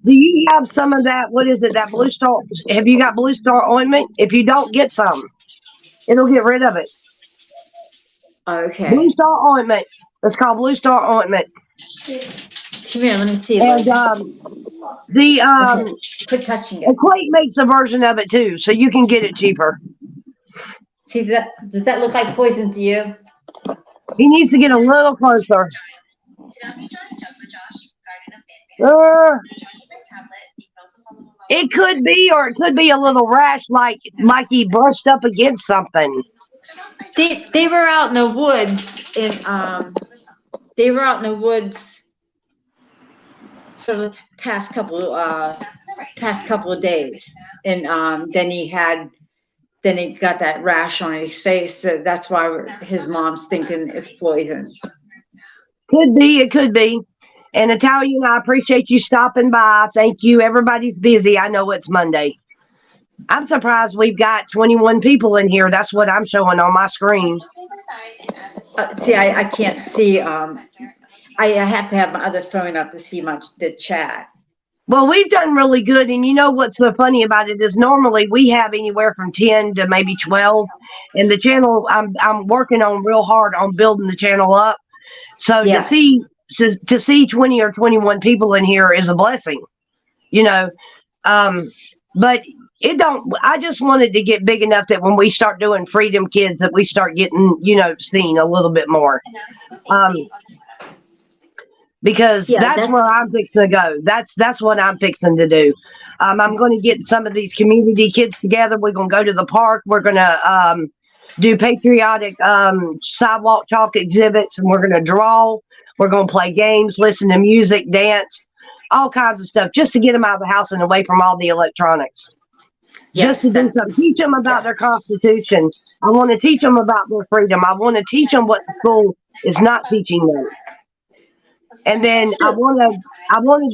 Do you have some of that? What is it? That Blue Star? Have you got Blue Star ointment? If you don't, get some. It'll get rid of it. Okay. Blue Star ointment. It's called Blue Star ointment. Come here, let me see. And Quit touching it. Equate makes a version of it too, so you can get it cheaper. See that? Does that look like poison to you? He needs to get a little closer. It could be, or it could be a little rash, like he brushed up against something. They were out in the woods, and they were out in the woods for the past couple of days, and then he got that rash on his face. So that's why his mom's thinking it's poison. Could be, it could be. And Italian, I appreciate you stopping by. Thank you. Everybody's busy. I know it's Monday. I'm surprised we've got 21 people in here. That's what I'm showing on my screen. See, I can't see. I have to have my other phone up to see the chat. Well, we've done really good. And you know what's so funny about it is normally we have anywhere from 10 to maybe 12. And the channel, I'm working on real hard on building the channel up. So Yeah. to see 20 or 21 people in here is a blessing, you know. But I just wanted to get big enough that when we start doing Freedom Kids that we start getting, seen a little bit more. Because that's where I'm fixing to go. That's what I'm fixing to do. I'm going to get some of these community kids together. We're going to go to the park. We're going to do patriotic sidewalk chalk exhibits, and we're going to draw. We're going to play games, listen to music, dance, all kinds of stuff, just to get them out of the house and away from all the electronics. Just to do something. Teach them about their Constitution. I want to teach them about their freedom. I want to teach them what the school is not teaching them. And then I want to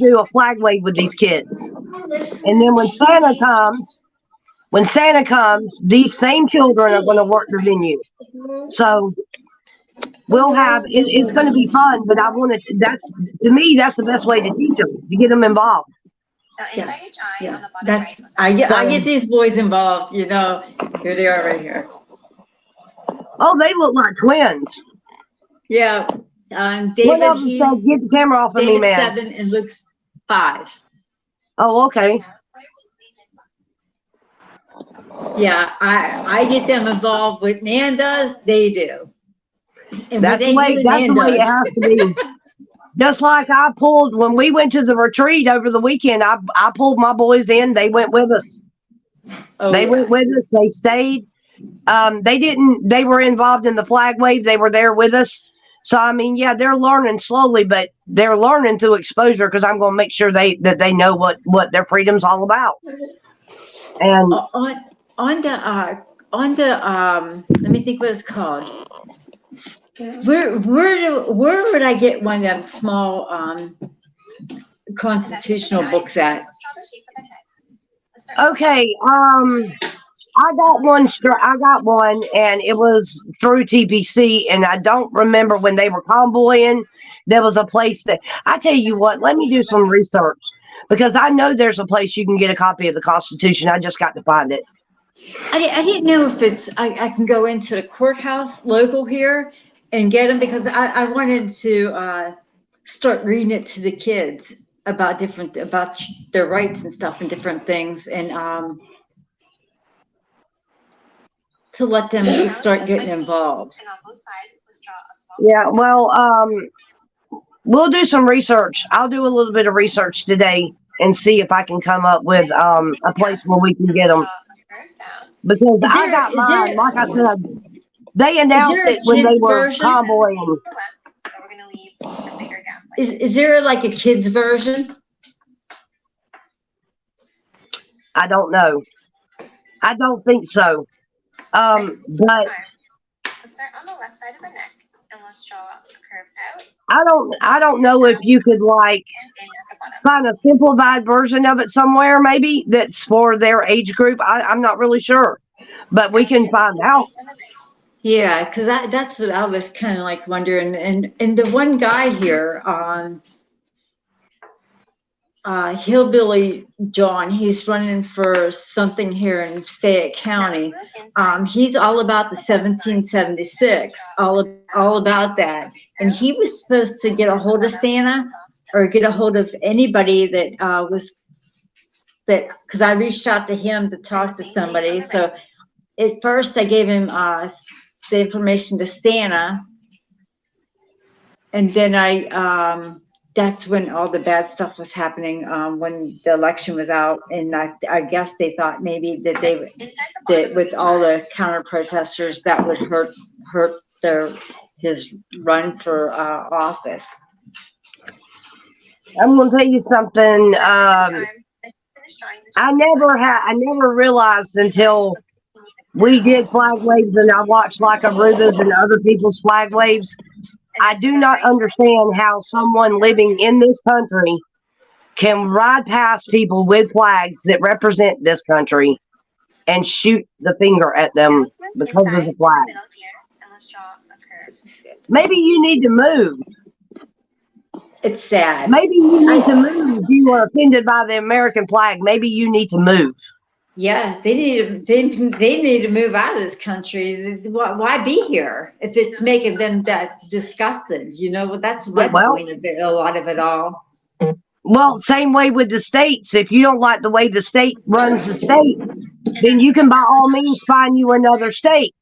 do a flag wave with these kids. And then when Santa comes, these same children are going to work the venue. So we'll have it's going to be fun. But I want to. To me, that's the best way to teach them, to get them involved. I get these boys involved. Here they are right here. Oh, they look like twins. Yeah. One David, of them said, "Get the camera off of me, David's man." 7 and Luke's 5. Oh, okay. Yeah, I get them involved. What Nan does, they do. And That's what the they way. do, That's the Nan way it does. has to be. Just like I pulled when we went to the retreat over the weekend. I pulled my boys in. They went with us. Oh, They yeah. went with us. They stayed. They didn't. They were involved in the flag wave. They were there with us. So I mean, yeah, they're learning slowly, but they're learning through exposure because I'm going to make sure that they know what their freedom's all about. And On the let me think what it's called. Where would I get one of them small constitutional books at? okay, I got one, and it was through TPC, and I don't remember when they were convoying. There was a place that I tell you what. Let me do some research because I know there's a place you can get a copy of the Constitution. I just got to find it. I didn't know if it's I can go into the courthouse local here and get them because I wanted to start reading it to the kids about their rights and stuff and different things and to let them start getting involved. Yeah, well, we'll do some research. I'll do a little bit of research today and see if I can come up with a place where we can get them. Because I got mine, like I said, they announced it when they were convoying. Is there like a kids version? I don't know. I don't think so. But Start on the left side of the neck and let's draw the curve out. I don't know if you could like And in at the bottom. find a simplified version of it somewhere, maybe that's for their age group. I'm not really sure, but we can find out. Yeah, because that's what I was kind of like wondering. And the one guy here, Hillbilly John, he's running for something here in Fayette County. He's all about the 1776, all about that. And he was supposed to get a hold of Santa or get a hold of anybody that because I reached out to him to talk to somebody. So at first I gave him the information to Santa, and then that's when all the bad stuff was happening, when the election was out, and I guess they thought maybe that with all the counter protesters that would hurt his run for office. I'm gonna tell you something. I never realized until we did flag waves and I watched like Aruba's and other people's flag waves. I do not understand how someone living in this country can ride past people with flags that represent this country and shoot the finger at them because of the flag. Maybe you need to move. It's sad. Maybe you need to move. If you are offended by the American flag, maybe you need to move. Yeah, they need to move out of this country. Why be here if it's making them that disgusted? You know, that's my point of it, a lot of it all. Well, same way with the states. If you don't like the way the state runs the state, then you can by all means find you another state.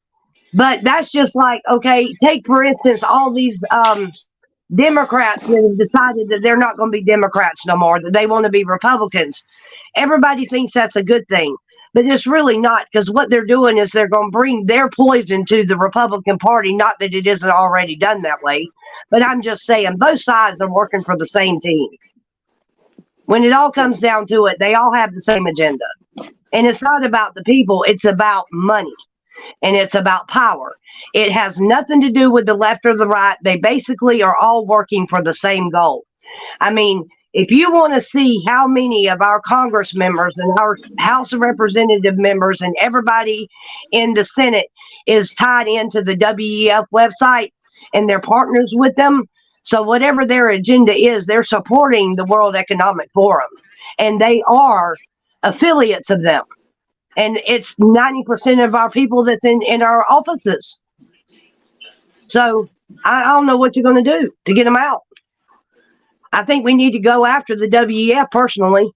But that's just like, okay, take for instance all these Democrats that have decided that they're not going to be Democrats no more, that they want to be Republicans. Everybody thinks that's a good thing, but it's really not, because what they're doing is they're going to bring their poison to the Republican Party. Not that it isn't already done that way, but I'm just saying both sides are working for the same team. When it all comes down to it, they all have the same agenda. And it's not about the people, it's about money. And it's about power. It has nothing to do with the left or the right. They basically are all working for the same goal. I mean, if you want to see how many of our Congress members and our House of Representative members and everybody in the Senate is tied into the WEF website and they're partners with them. So whatever their agenda is, they're supporting the World Economic Forum and they are affiliates of them. And it's 90% of our people that's in our offices. So I don't know what you're going to do to get them out. I think we need to go after the WEF personally.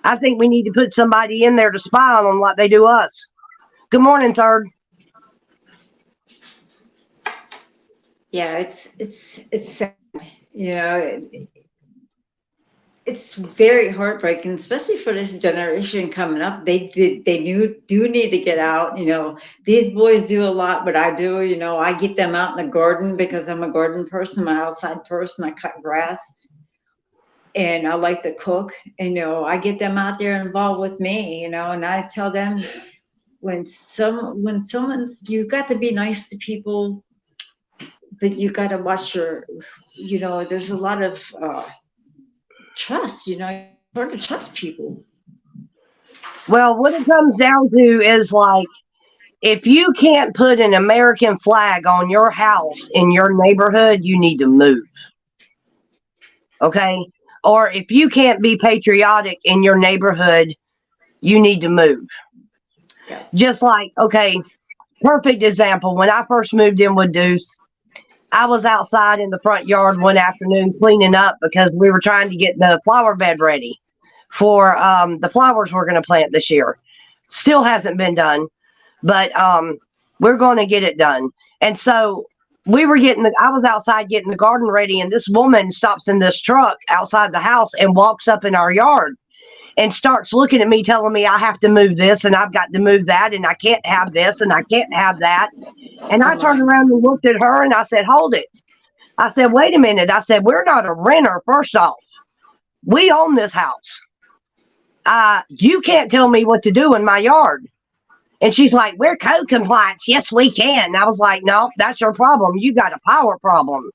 I think we need to put somebody in there to spy on them like they do us. Good morning, Third. Yeah, it's sad. You know, it's very heartbreaking, especially for this generation coming up. They do need to get out. You know, these boys do a lot, but I do. You know, I get them out in the garden because I'm a garden person, I'm an outside person. I cut grass, and I like to cook. And, you know, I get them out there involved with me. You know, and I tell them when someone's, you got to be nice to people, but you got to watch your. You know, there's a lot of trust. You know, it's hard to trust people. Well, what it comes down to is like, if you can't put an American flag on your house in your neighborhood, you need to move. Okay? Or if you can't be patriotic in your neighborhood, you need to move. Yeah. Just like, okay, perfect example. When I first moved in with Deuce, I was outside in the front yard one afternoon cleaning up because we were trying to get the flower bed ready for the flowers we're going to plant this year. Still hasn't been done, but we're going to get it done. And so I was outside getting the garden ready, and this woman stops in this truck outside the house and walks up in our yard and starts looking at me, telling me I have to move this and I've got to move that and I can't have this and I can't have that. And I turned around and looked at her and I said, hold it. I said, wait a minute. I said, we're not a renter, first off. We own this house. You can't tell me what to do in my yard. And she's like, we're code compliance. Yes, we can. And I was like, no, that's your problem. You got a power problem.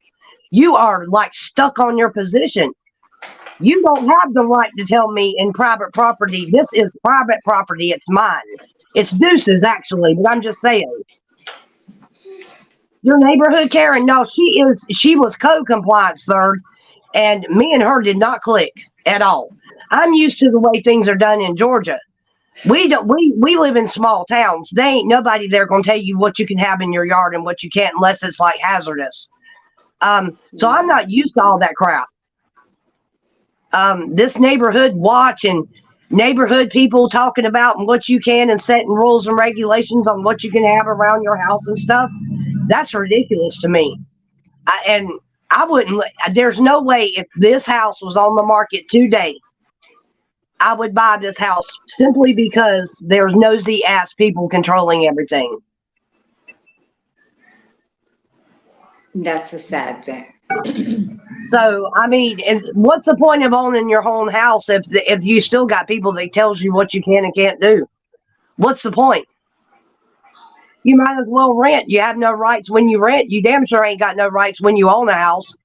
You are like stuck on your position. You don't have the right to tell me in private property. This is private property. It's mine. It's Deuce's actually, but I'm just saying. Your neighborhood, Karen? No, she was code compliance, Third, and me and her did not click at all. I'm used to the way things are done in Georgia. We live in small towns. They ain't nobody there gonna tell you what you can have in your yard and what you can't unless it's like hazardous. So I'm not used to all that crap. This neighborhood watch and neighborhood people talking about and what you can and setting rules and regulations on what you can have around your house and stuff. That's ridiculous to me. I wouldn't. There's no way if this house was on the market today, I would buy this house simply because there's nosy ass people controlling everything. That's a sad thing. So, I mean, what's the point of owning your own house if you still got people that tells you what you can and can't do? What's the point? You might as well rent. You have no rights when you rent. You damn sure ain't got no rights when you own a house.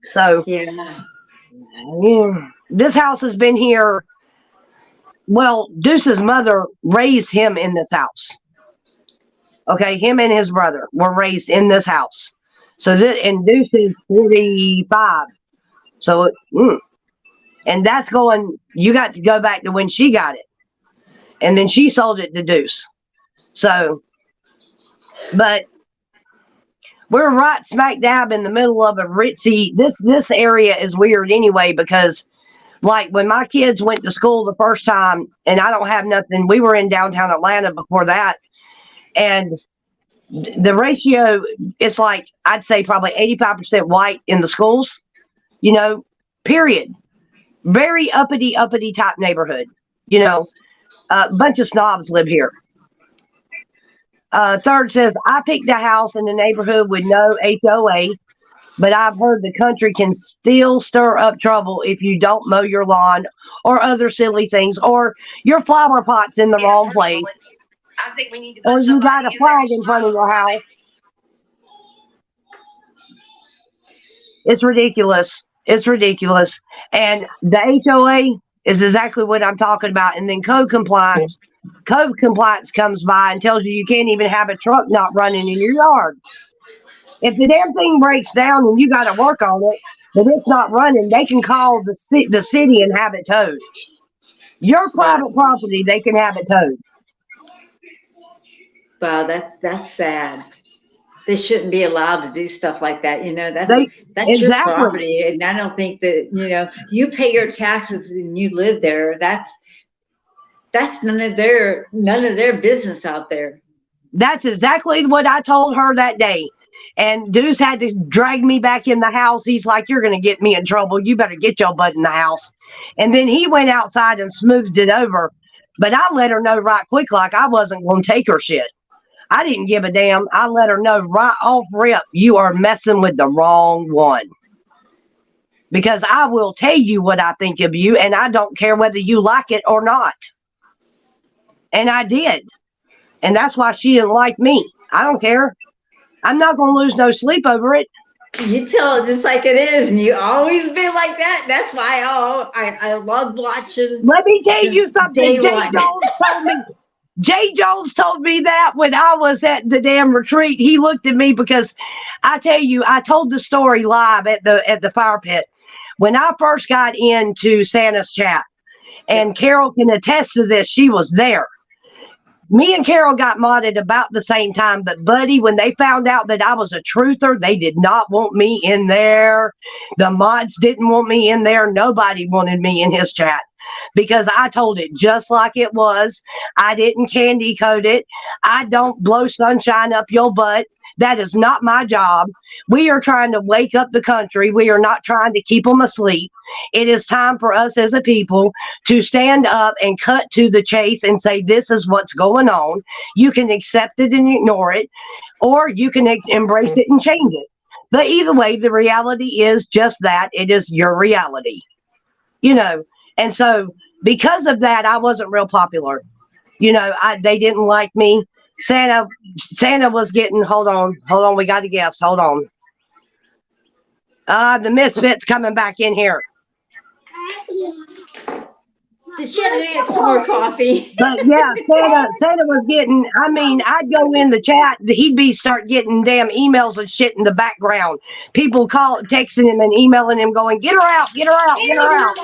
So, Yeah. This house has been here. Well, Deuce's mother raised him in this house. Okay, him and his brother were raised in this house. So and Deuce is 45. So, and that's going. You got to go back to when she got it, and then she sold it to Deuce. So, but we're right smack dab in the middle of a ritzy. This area is weird anyway because, like, when my kids went to school the first time, and I don't have nothing. We were in downtown Atlanta before that, and the ratio is like, I'd say probably 85% white in the schools. You know, period. Very uppity type neighborhood. You know, a bunch of snobs live here. Third says, I picked a house in the neighborhood with no HOA, but I've heard the country can still stir up trouble if you don't mow your lawn or other silly things, or your flower pot's in the wrong place, I think we need to or you got a flag in front of your house. It's ridiculous. It's ridiculous. And the HOA is exactly what I'm talking about. And then code compliance. Code compliance comes by and tells you can't even have a truck not running in your yard. If the damn thing breaks down and you got to work on it, but it's not running, they can call the city and have it towed. Your private property, they can have it towed. Wow, that's sad. They shouldn't be allowed to do stuff like that. That's They your exactly. property, and I don't think that you pay your taxes and you live there. That's none of their business out there. That's exactly what I told her that day. And Deuce had to drag me back in the house. He's like, "You're going to get me in trouble. You better get your butt in the house." And then he went outside and smoothed it over. But I let her know right quick, like I wasn't going to take her shit. I didn't give a damn. I let her know right off rip, you are messing with the wrong one. Because I will tell you what I think of you, and I don't care whether you like it or not. And I did. And that's why she didn't like me. I don't care. I'm not going to lose no sleep over it. You tell it just like it is, and you always been like that. That's why I love watching. Let me tell you something. Day one. Jay Jones told me that when I was at the damn retreat. He looked at me because I tell you, I told the story live at the fire pit. When I first got into Santa's chat, and Carol can attest to this, she was there. Me and Carol got modded about the same time, but Buddy, when they found out that I was a truther, they did not want me in there. The mods didn't want me in there. Nobody wanted me in his chat because I told it just like it was. I didn't candy coat it. I don't blow sunshine up your butt. That is not my job. We are trying to wake up the country. We are not trying to keep them asleep. It is time for us as a people to stand up and cut to the chase and say, this is what's going on. You can accept it and ignore it, or you can embrace it and change it. But either way, the reality is just that. It is your reality. And so because of that, I wasn't real popular. They didn't like me. Santa was getting, hold on, we got a guest, hold on. The Misfits coming back in here. Did she have to get some more coffee? But yeah, Santa was getting, I'd go in the chat, he'd start getting damn emails and shit in the background. People texting him and emailing him going, get her out, get her out, get her out.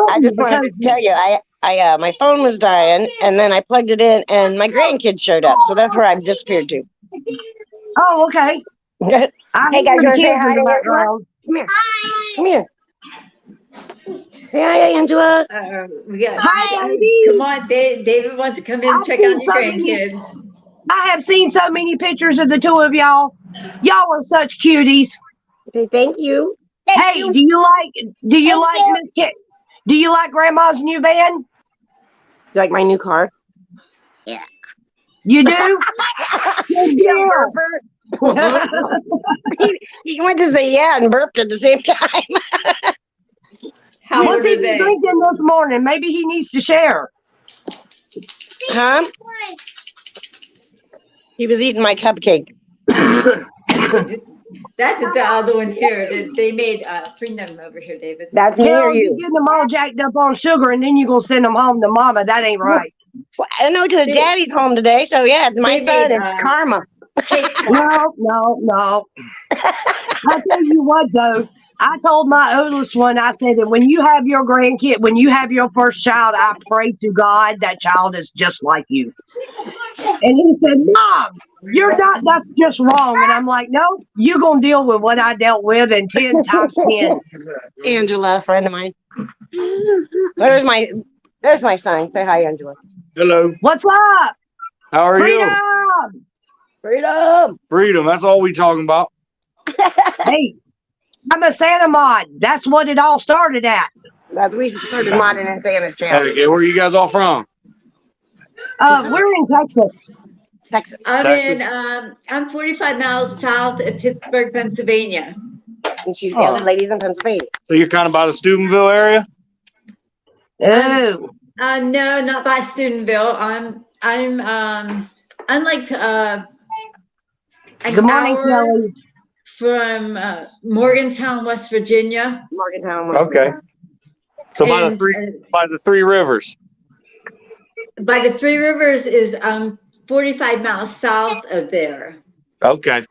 I just wanted to tell you, I my phone was dying, and then I plugged it in, and my grandkids showed up, so that's where I've disappeared to. Oh, okay. Hey guys, you want to say hi to Angela? Come here. Come here. Say hi, Angela. Hi, baby. Come on, David wants to come in and check out your grandkids. I have seen so many pictures of the two of y'all. Y'all are such cuties. Okay, thank you. Hey, do you like Miss Kit? Do you like Grandma's new van? You like my new car? Yeah. You do? Yeah. He went to say yeah and burped at the same time. How What's old he are they? drinking this morning? Maybe he needs to share. Huh? He was eating my cupcake. That's the other one here. They made bring them over here, David. That's me or Carol, you you? getting them all jacked up on sugar, and then you're going to send them home to Mama. That ain't right. Well, I know to the daddy's home today, so yeah, my They son, made, it's karma. No. I tell you what, though. I told my oldest one, I said that when you have your grandkid, when you have your first child, I pray to God that child is just like you. And he said, Mom, you're not, that's just wrong. And I'm like, no, you're going to deal with what I dealt with and 10 times 10. Angela, a friend of mine. There's my son. Say hi, Angela. Hello. What's up? How are Freedom! you? Freedom. Freedom. That's all we talking about. Hey, I'm a Santa mod. That's what it all started at. That's we started modding in Santa's channel. Okay, where are you guys all from? We're in Texas. Texas. Texas. I'm 45 miles south of Pittsburgh, Pennsylvania. And she's the other ladies in Pennsylvania. So you're kind of by the Steubenville area? Oh. No, not by Steubenville. I'm like an Good morning, hour Kelly. from Morgantown, West Virginia. Morgantown. Okay. So by And, the three rivers. by the Three Rivers is 45 miles south of there. Okay.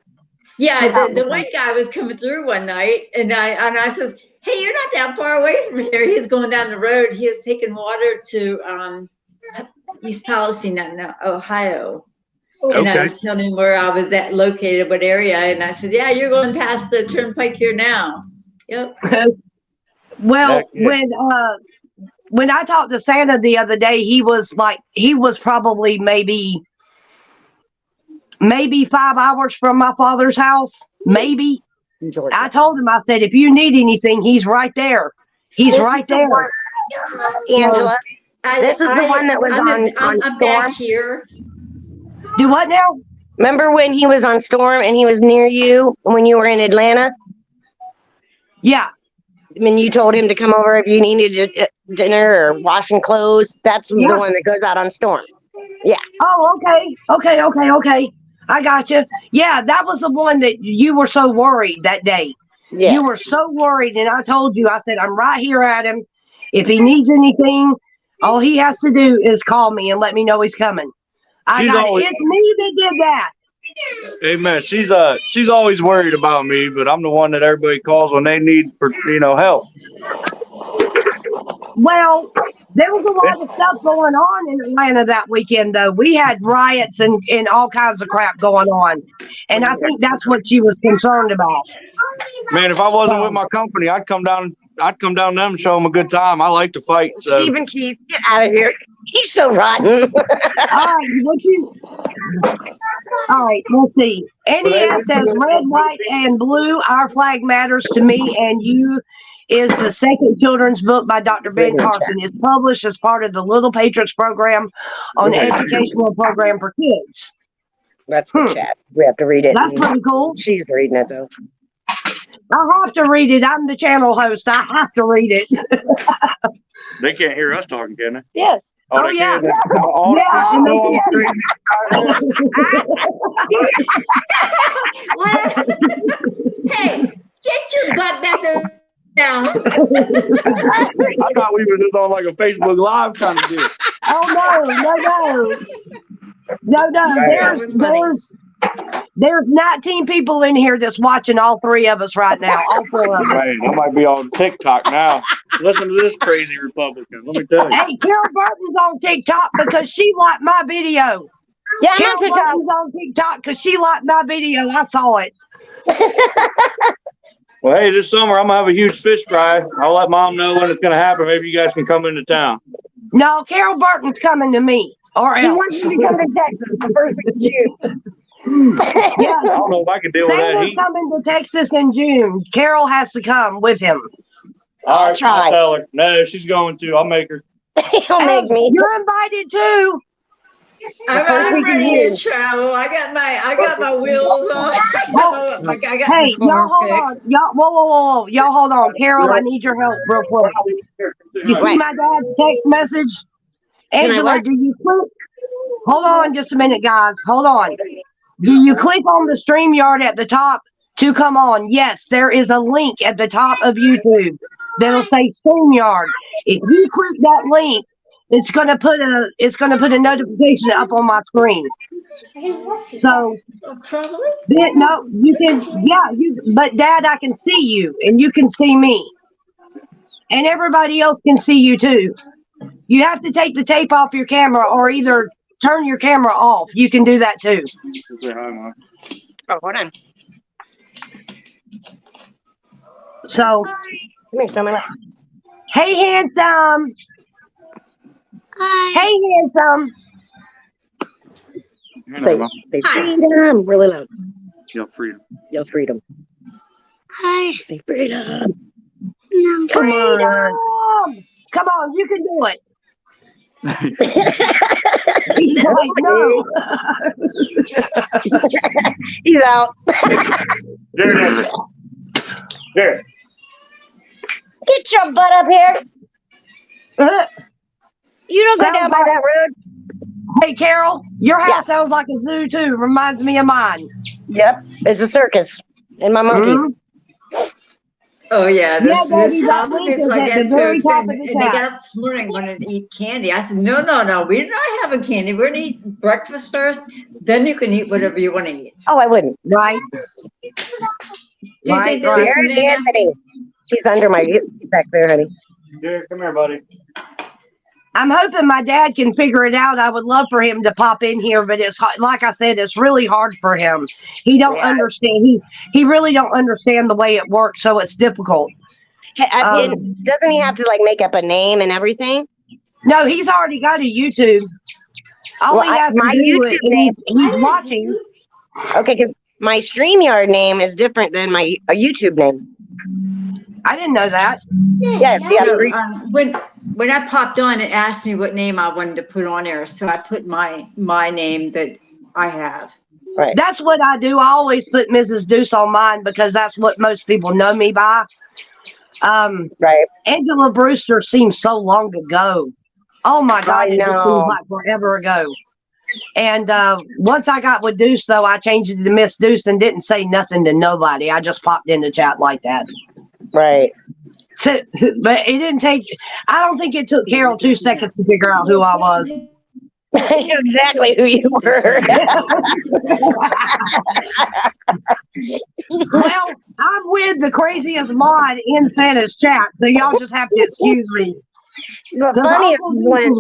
Yeah, the white guy was coming through one night, and I says, "Hey, you're not that far away from here." He's going down the road. He is taking water to East Palestine, Ohio. And I Okay. was telling him where I was at located, what area, and I said, "Yeah, you're going past the turnpike here now." Yep. Well, Heck yeah. when I talked to Santa the other day, he was probably maybe 5 hours from my father's house. Maybe. Georgia. I told him, I said, if you need anything, he's right there. He's This right is the there. one, Angela. This is the one that was on I'm Storm. back here. Do what now? Remember when he was on Storm and he was near you when you were in Atlanta? Yeah. When you told him to come over if you needed dinner or washing clothes. That's Yeah. the one that goes out on Storm. Oh, okay. I got you. Yeah, that was the one that you were so worried that day. Yes. You were so worried, and I told you, I said, I'm right here at him. If he needs anything, all he has to do is call me and let me know he's coming. She's always- It's me that did that. Amen. She's always worried about me, but I'm the one that everybody calls when they need help. Well, there was a lot of stuff going on in Atlanta that weekend, though. We had riots and all kinds of crap going on. And I think that's what she was concerned about. Man, if I wasn't with my company, I'd come down to them and show them a good time. I like to fight. So. Stephen Keith, get out of here. He's so rotten. All right, let's see. NES says red, white, and blue. Our flag matters to me and you is the second children's book by Dr. Ben Carson. It's published as part of the Little Patriots program on the educational program for kids. That's the chat. We have to read it. That's pretty cool. She's reading it, though. I have to read it. I'm the channel host. I have to read it. They can't hear us talking, can they? Yes. Oh, they yeah. can. All the people on the street. Hey, get your butt back there now. I thought we were just on like a Facebook Live kind of deal. Oh, no. There's 19 people in here that's watching all three of us right now. All four of us. Man, I might be on TikTok now. Listen to this crazy Republican. Let me tell you. Hey, Carol Burton's on TikTok because she liked my video. Yeah, I'm Carol on TikTok. Burton's on TikTok because she liked my video. I saw it. Well, hey, this summer I'm gonna have a huge fish fry. I'll let Mom know when it's gonna happen. Maybe you guys can come into town. No, Carol Burton's coming to me. Or She else. wants you to come to Texas the first week of June. Yeah, I don't know if I can deal with that Santa's heat. coming to Texas in June. Carol has to come with him. All right, try. I'll tell her. No, she's going to. I'll make her. He'll make me. You're invited too. first I'm week of ready June. to travel. I got my wheels on. I got Hey, my car y'all hold fixed. on. Y'all, whoa. Y'all hold on. Carol, I need your help real quick. You see my dad's text message? Can I Angela, what? do you click? Hold on just a minute, guys. Hold on. Do you click on the StreamYard at the top to come on? Yes, there is a link at the top of YouTube that'll say StreamYard. If you click that link, it's gonna put a notification up on my screen. So Probably. no, you can but Dad, I can see you and you can see me. And everybody else can see you too. You have to take the tape off your camera or either turn your camera off. You can do that too. Say hi, Mom. Oh, hold on. So, Come here, Summer. hey, handsome. Hi. Hey, handsome. Say freedom. Really loud. Yell freedom. Yell freedom. Hi. Say freedom. No. Come on. Freedom. Come on, you can do it. He's like, no. He's out. There. Get your butt up here. You don't go Sounds down by like- that road. Hey, Carol, your house Yeah. sounds like a zoo too. Reminds me of mine. Yep. It's a circus. And my monkeys. Oh yeah, Yeah, Daddy, this that house link is is like at the that very too. top of And the they chat. got up this morning wanted to eat candy. I said, no, we're not having candy. We're gonna eat breakfast first. Then you can eat whatever you want to eat. Oh, I wouldn't. Right. Do you think Right. that's There's banana? Anthony. He's under my back there, honey. Derek, come here, buddy. I'm hoping my dad can figure it out. I would love for him to pop in here, but it's like I said, it's really hard for him. He don't understand. He really don't understand the way it works, so it's difficult. Doesn't he have to like make up a name and everything? No, he's already got a YouTube. All he has to do is he's watching. Okay, because my StreamYard name is different than my YouTube name. I didn't know that. Yes, yeah. When I popped on, it asked me what name I wanted to put on there, so I put my name that I have. Right. That's what I do. I always put Mrs. Deuce on mine because that's what most people know me by. Right. Angela Brewster seems so long ago. Oh my God, it just seems like forever ago. And once I got with Deuce, though, I changed it to Miss Deuce and didn't say nothing to nobody. I just popped in the chat like that. Right. So, but it didn't take, I don't think it took Carol 2 seconds to figure out who I was. I knew exactly who you were. Well, I'm with the craziest mod in Santa's chat, so y'all just have to excuse me. The funniest one is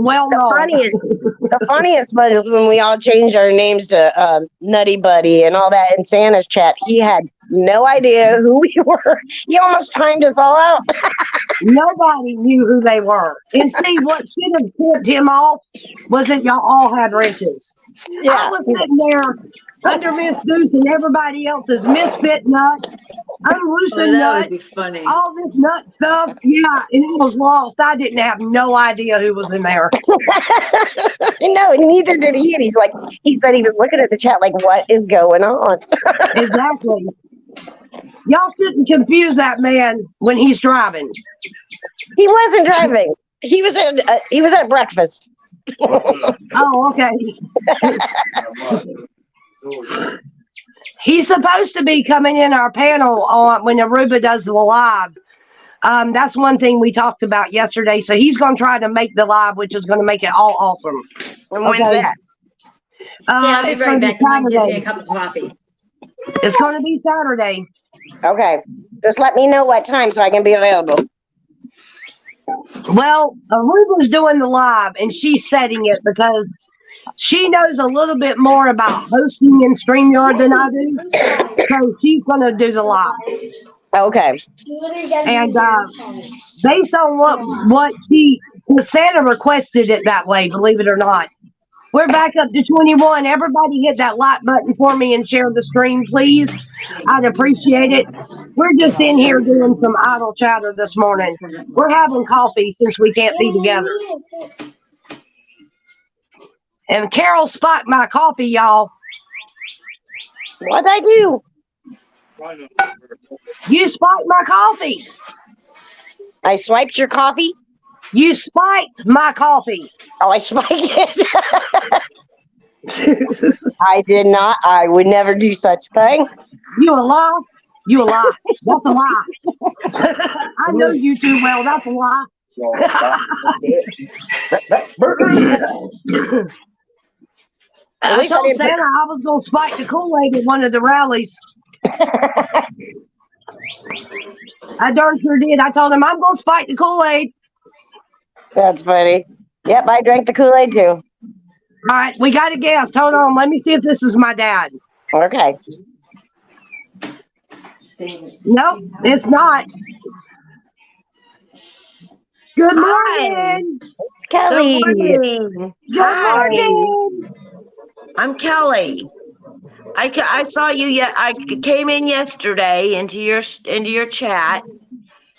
when we all changed our names to Nutty Buddy and all that in Santa's chat. He had no idea who we were. He almost timed us all out. Nobody knew who they were. And see, what should have tipped him off was that y'all all had wrenches. Yeah. I was sitting there under Miss Deuce and everybody else's misfit nut, unloosened nut, would be funny. all this nut stuff. Yeah, and it was lost. I didn't have no idea who was in there. No, neither did he. And he said he was looking at the chat like, what is going on? Exactly. Y'all shouldn't confuse that man when he's driving. He wasn't driving. He was at breakfast. Oh, okay. He's supposed to be coming in our panel on when Aruba does the live. That's one thing we talked about yesterday. So he's going to try to make the live, which is going to make it all awesome. And when's that? I'll be it's right going to back. be And get me a Saturday. cup of coffee. It's going to be Saturday. Okay. Just let me know what time so I can be available. Well, Aruba's doing the live and she's setting it because she knows a little bit more about hosting in StreamYard than I do. So she's going to do the live. Okay. And based on what Santa requested it that way, believe it or not. We're back up to 21. Everybody hit that like button for me and share the stream, please. I'd appreciate it. We're just in here doing some idle chatter this morning. We're having coffee since we can't be together. And Carol spiked my coffee, y'all. What'd I do? You spiked my coffee. I swiped your coffee? You spiked my coffee. Oh, I spiked it. I did not. I would never do such thing. You a lie? You a lie. That's a lie. I know you too well. That's a lie. I told Santa I was going to spike the Kool-Aid at one of the rallies. I darn sure did. I told him I'm going to spike the Kool-Aid. That's funny. Yep, I drank the Kool-Aid too. All right, we got a guest. Hold on. Let me see if this is my dad. Okay. Nope, it's not. Good morning. It's Kelly. Good morning. Good morning. I'm Kelly. I saw you yet. I came in yesterday into your chat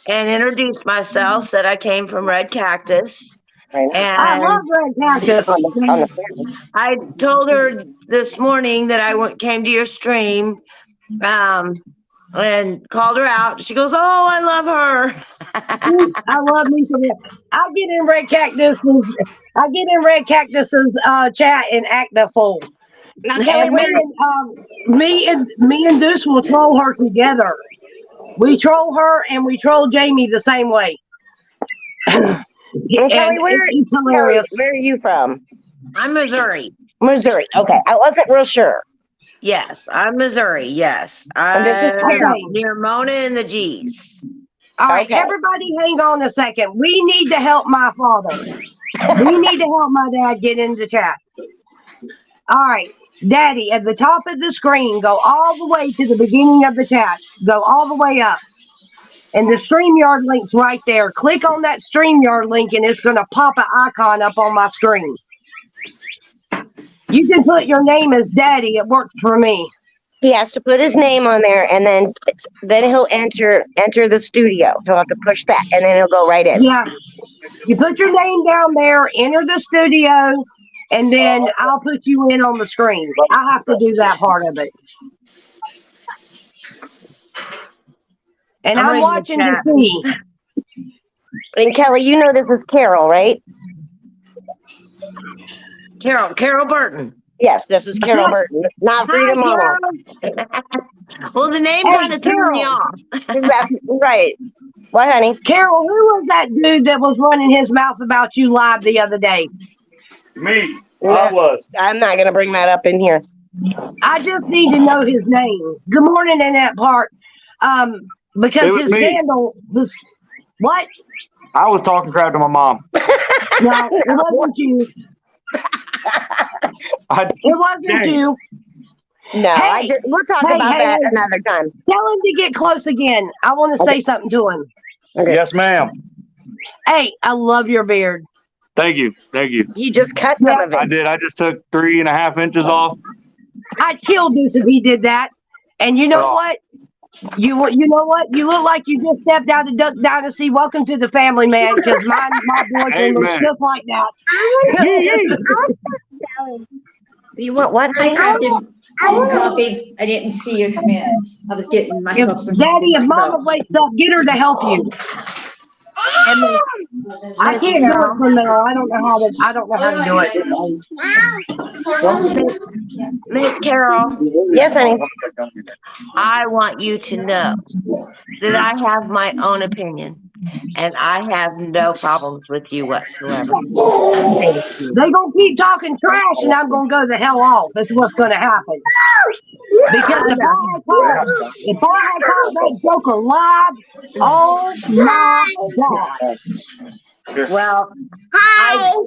and introduced myself. Said I came from Red Cactus. And I love Red Cactus. I told her this morning that I came to your stream, and called her out. She goes, "Oh, I love her." I love me for that. I get in Red Cactus's chat and act the fool. Now, Kelly, And me and Deuce will troll her together. We troll her and we troll Jamie the same way. Kelly, it's hilarious. where are you from? I'm Missouri. Missouri. Okay, I wasn't real sure. Yes, I'm Missouri. Yes, I'm near Mona and the G's. All right, everybody hang on a second. We need to help my father. We need to help my dad get into chat. All right, Daddy, at the top of the screen, go all the way to the beginning of the chat. Go all the way up. And the StreamYard link's right there. Click on that StreamYard link and it's going to pop an icon up on my screen. You can put your name as Daddy. It works for me. He has to put his name on there, and then he'll enter the studio. He'll have to push that, and then he'll go right in. Yeah. You put your name down there, enter the studio, and then I'll put you in on the screen. I have to do that part of it. And I'm watching to see. And Kelly, you know this is Carol, right? Carol Burton. Yes, this is Carol Burton, not Freedom Mama. Well, the name kind of threw me off. That's right. What, honey? Carol, who was that dude that was running his mouth about you live the other day? Me. I was. I'm not going to bring that up in here. I just need to know his name. Good morning, Annette Park. Because his scandal was what? I was talking crap to my mom. No, it wasn't you. It wasn't you. No, Hey, we'll talk about that another time. Tell him to get close again. I want to say something to him. Okay. Yes, ma'am. Hey, I love your beard. Thank you. Thank you. He just cut some of it. I did. I just took 3.5 inches off. I'd kill Deuce if he did that. And you know what? You know what? You look like you just stepped out of Duck Dynasty. Welcome to the family, man. Because my boyfriend looks just like that. You want what? I coffee. I didn't see you come in. I was getting myself some. Daddy, if Mama wakes up, get her to help you. I can't do it from there. I don't know how to do it. Miss Carol. Yes, honey. I want you to know that I have my own opinion, and I have no problems with you whatsoever. They gonna keep talking trash, and I'm gonna go the hell off. That's what's gonna happen. Because if I had caught that Joker live, oh my God. Well, I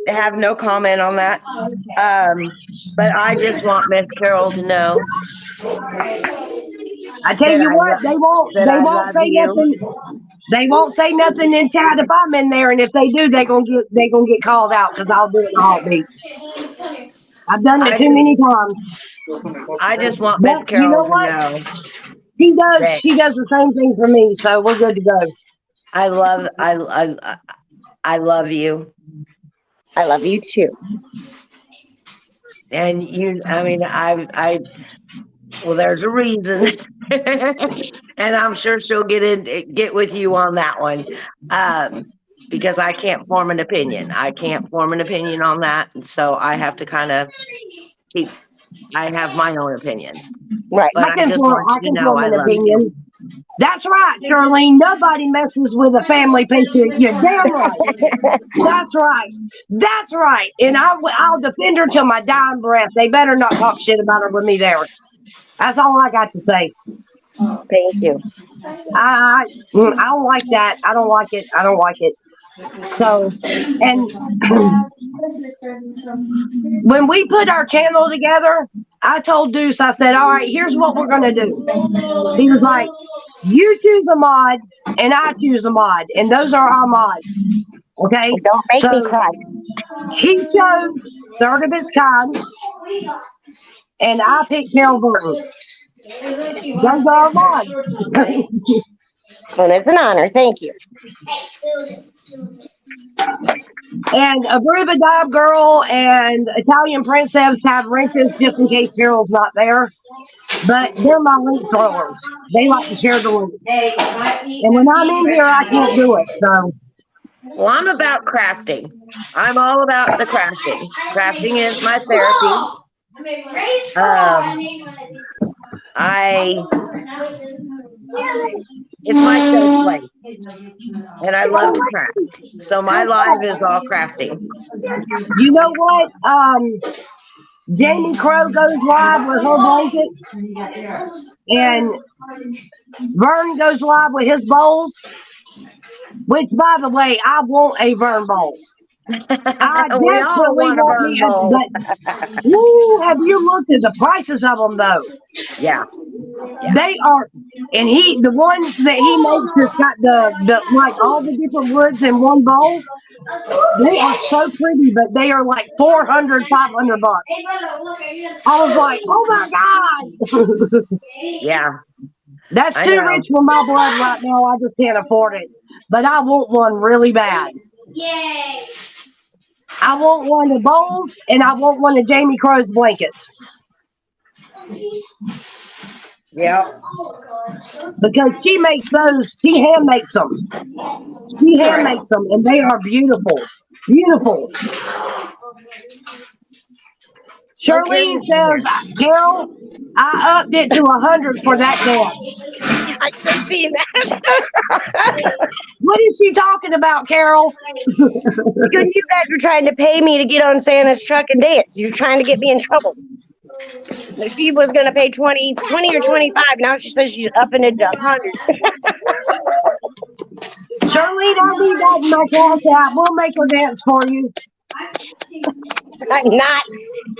have no comment on that. But I just want Miss Carol to know. I tell you what, they won't say nothing. They won't say nothing in chat if I'm in there, and if they do, they gonna get called out because I'll do it in a heartbeat. I've done it too many times. I just want Miss Carol to know. She does the same thing for me, so we're good to go. I love you. I love you too. And well, there's a reason. And I'm sure she'll get with you on that one. Because I can't form an opinion. I can't form an opinion on that. And so I have to kind of I have my own opinions. Right. But I just want you to know I love you. That's right, Charlene. Nobody messes with a family picture. You're damn right. That's right. That's right. And I'll defend her till my dying breath. They better not talk shit about her with me there. That's all I got to say. Thank you. I don't like that. I don't like it. I don't like it. So, and when we put our channel together, I told Deuce, I said, all right, here's what we're going to do. He was like, you choose a mod and I choose a mod. And those are our mods. Okay? Don't make me cry. He chose Third of Its Kind and I picked Carol Burton. Those are our mods. Well, it's an honor. Thank you. And Aruba Dive Girl and Italian Princess have wrenches just in case Carol's not there. But they're my link throwers. They like to share the link. And when I'm in here, I can't do it. So, well, I'm about crafting. I'm all about the crafting. Crafting is my therapy. It's my show play, and I love to craft. So my life is all crafting. you know what? Jamie Crow goes live with her blankets, and Vern goes live with his bowls. Which, by the way, I want a Vern bowl. I We all desperately want a want Vern me bowl. but woo, have you looked at the prices of them though? Yeah. They are, and the ones that he makes has got the like all the different woods in one bowl. They are so pretty, but they are like $400, $500. I was like, oh my god, Yeah. that's I too know. rich for my blood right now. I just can't afford it. But I want one really bad. I want one of bowls, and I want one of Jamie Crow's blankets. Yep. Because she makes those, she hand makes them. She hand makes them, and they are beautiful. Beautiful. Charlene says, Carol, I upped it to 100 for that dance. I just seen that. What is she talking about, Carol? Because you guys are trying to pay me to get on Santa's truck and dance. You're trying to get me in trouble. She was going to pay 20 or 25. Now she says she's upping it to 100. Charlene, I'll need that in my cash app. We'll make her dance for you. I'm not.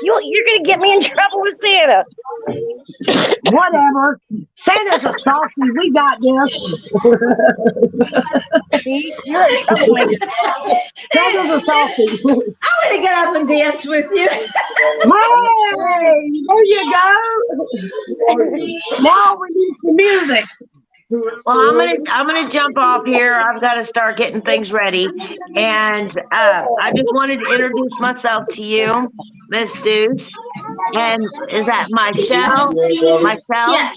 You're going to get me in trouble with Santa. Whatever. Santa's a softie. We got this. See? You're in trouble with it. Santa's a softie. I want to get up and dance with you. Hey, there you go. Now we need some music. Well, I'm gonna jump off here. I've got to start getting things ready, and I just wanted to introduce myself to you, Miss Deuce. And is that Michelle? Michelle? Yeah.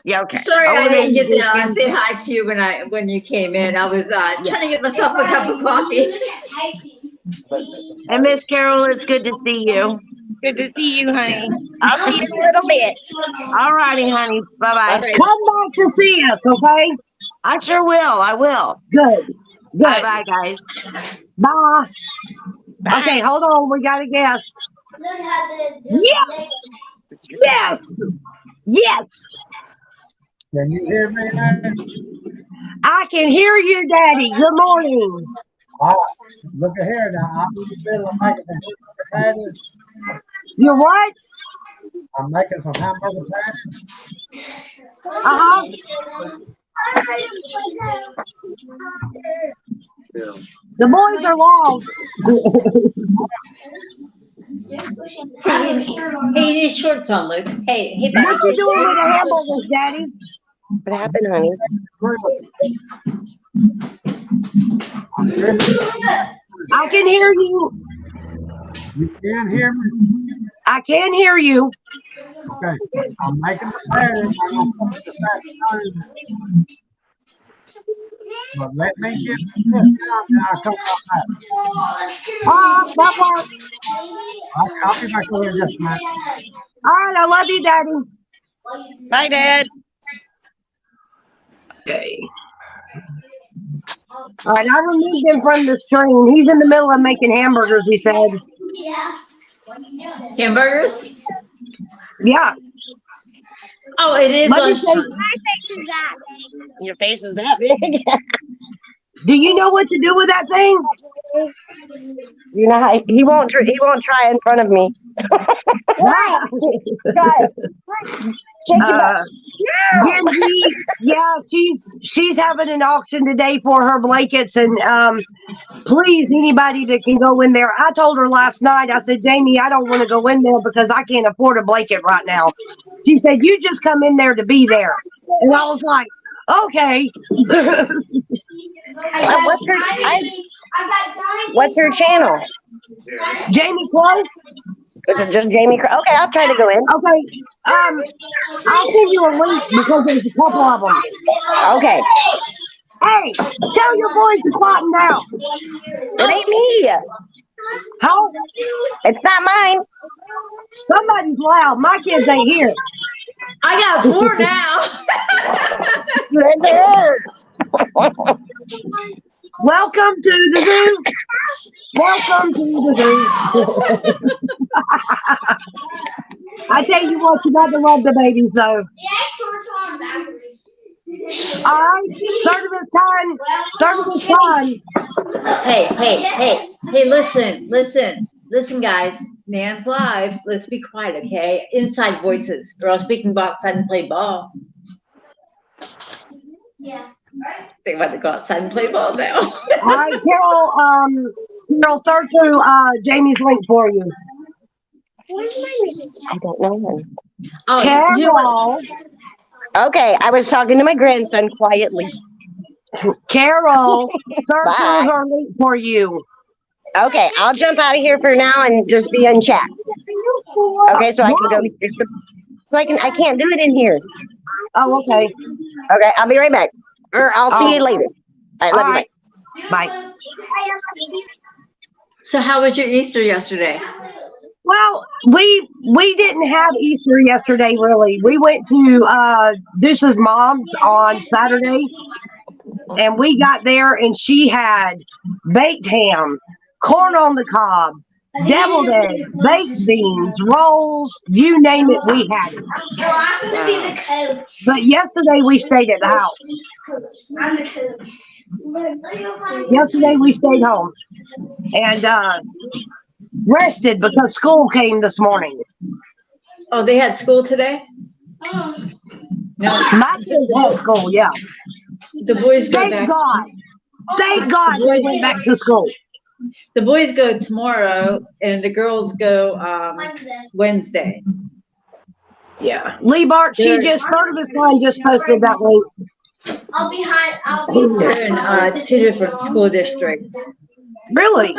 Yeah. Okay. Sorry, I didn't get introduce to you. say hi to you when you came in. I was trying to get myself a cup of coffee. And Miss Carol, it's good to see you. Good to see you, honey. I'll see you in a little bit. All righty, honey. Bye bye. All right. Come back to see us, okay? I sure will. I will. Good. Bye Good. bye, guys. Bye. Okay, hold on. We got a guest. Yes. Yes. Yes. Can you hear me now? I can hear you, Daddy. Good morning. Look at here now. I'm in the middle of making some hamburger patties. You what? I'm making some hamburger patties. Uh-huh. The boys are loud. Hey, you need shorts on, Luke. Hey, What you doing with the hamburgers, Daddy? What happened, honey? I can hear you. You can hear me? I can hear you. Okay. I'm making the patties. I'm going to put the patties on. But let me get this down and I'll come back. That works. I'll be back over in just a minute. All right, I love you, Daddy. Bye, Dad. Okay. All right, I removed him from the stream. He's in the middle of making hamburgers, he said. Hamburgers? Yeah. Oh, it is Let me lunchtime. Your face is that big. Do you know what to do with that thing? You know how he won't try in front of me. Shake your butt. Genji, yeah, she's having an auction today for her blankets, and please, anybody that can go in there. I told her last night, I said, Jamie, I don't want to go in there because I can't afford a blanket right now. She said, you just come in there to be there. And I was like, okay. What's her channel? Jamie Crow? Is it just Jamie Crow? Okay, I'll try to go in. Okay. I'll send you a link because there's a couple of them. Okay. Hey, tell your boys to quieten down. It ain't me. How? It's not mine. Somebody's loud. My kids ain't here. I got 4 now. Welcome to the zoo. Welcome to the zoo. I tell you what, you got to love the babies though. All right, service time. Service time. Hey, listen, guys. Nan's live. Let's be quiet, okay? Inside voices, or else we can go outside and play ball. Yeah. They want to go outside and play ball now. All right, Carol, search through Jamie's link for you. I don't know. Oh, Carol, you know what? Okay, I was talking to my grandson quietly. Carol, search Bye. through her link for you. Okay, I'll jump out of here for now and just be in chat. Okay, so I can go. So I can't do it in here. Oh, okay. Okay, I'll be right back. Or I'll see you later. All right, love you. right. Bye. So how was your Easter yesterday? Well, we didn't have Easter yesterday, really. We went to Deuce's mom's on Saturday, and we got there, and she had baked ham, corn on the cob, deviled eggs, baked beans, rolls, you name it, we had it. So I'm gonna be the coach. But yesterday we stayed at the house. I'm the coach. Yesterday we stayed home and rested because school came this morning. Oh, they had school today? No, My kids had school, yeah. the boys go Thank back. God. Thank God we went back to school. The boys go tomorrow, and the girls go Wednesday. Yeah. Lee Bart, service line just posted that link. I'll be high. They're in two different school districts. Really?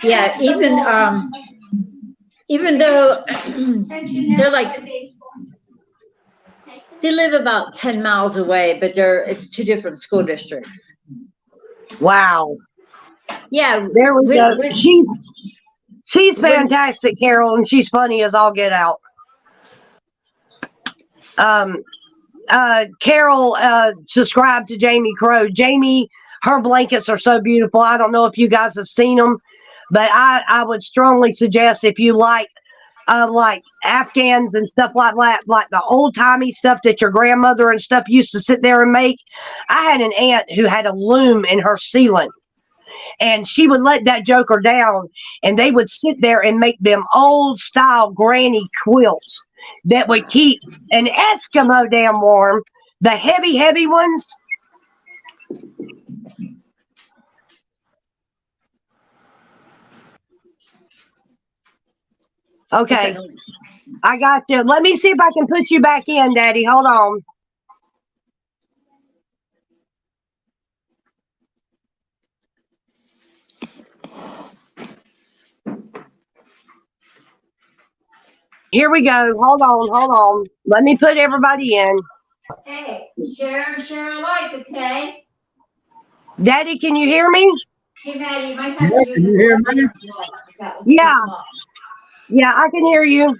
Yeah, even though they're like, they live about 10 miles away, but it's two different school districts. Wow. Yeah, There we go. She's fantastic, Carol, and she's funny as all get out. Carol subscribed to Jamie Crow. Jamie, her blankets are so beautiful. I don't know if you guys have seen them, but I would strongly suggest if you like Afghans and stuff like that, like the old timey stuff that your grandmother and stuff used to sit there and make. I had an aunt who had a loom in her ceiling, and she would let that joker down, and they would sit there and make them old style granny quilts that would keep an Eskimo damn warm. The heavy ones. Okay, I got you. Let me see if I can put you back in, Daddy. Hold on. Here we go. Hold on. Let me put everybody in. Hey, share alike, okay? Daddy, can you hear me? Hey, Maddie, you might Yeah, can you hear me? Yeah. Yeah, I can hear you.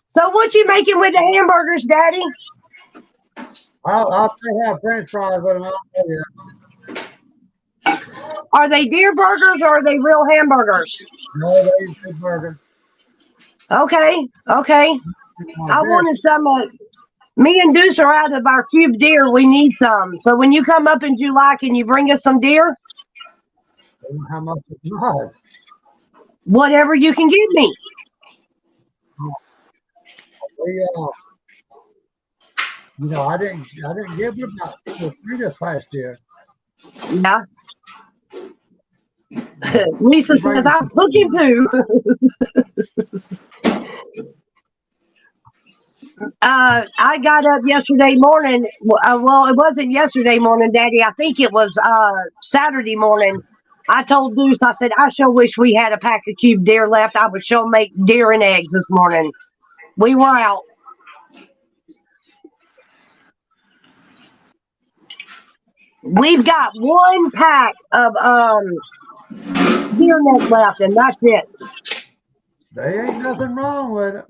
So what you making with the hamburgers, Daddy? I'll still have French fries with them. I'll tell you. Are they deer burgers or are they real hamburgers? No, they eat good burger. Okay. I wanted some. Me and Deuce are out of our cube deer. We need some. So when you come up in July, can you bring us some deer? How much it was? Whatever you can give me. We, I didn't give it about 2 or 3 this past year. Yeah. Lisa says I'm cooking too. I got up yesterday morning. Well, it wasn't yesterday morning, Daddy. I think it was Saturday morning. I told Deuce, I said, I sure wish we had a pack of cube deer left. I would sure make deer and eggs this morning. We were out. We've got 1 pack of deer neck left, and that's it. There ain't nothing wrong with it.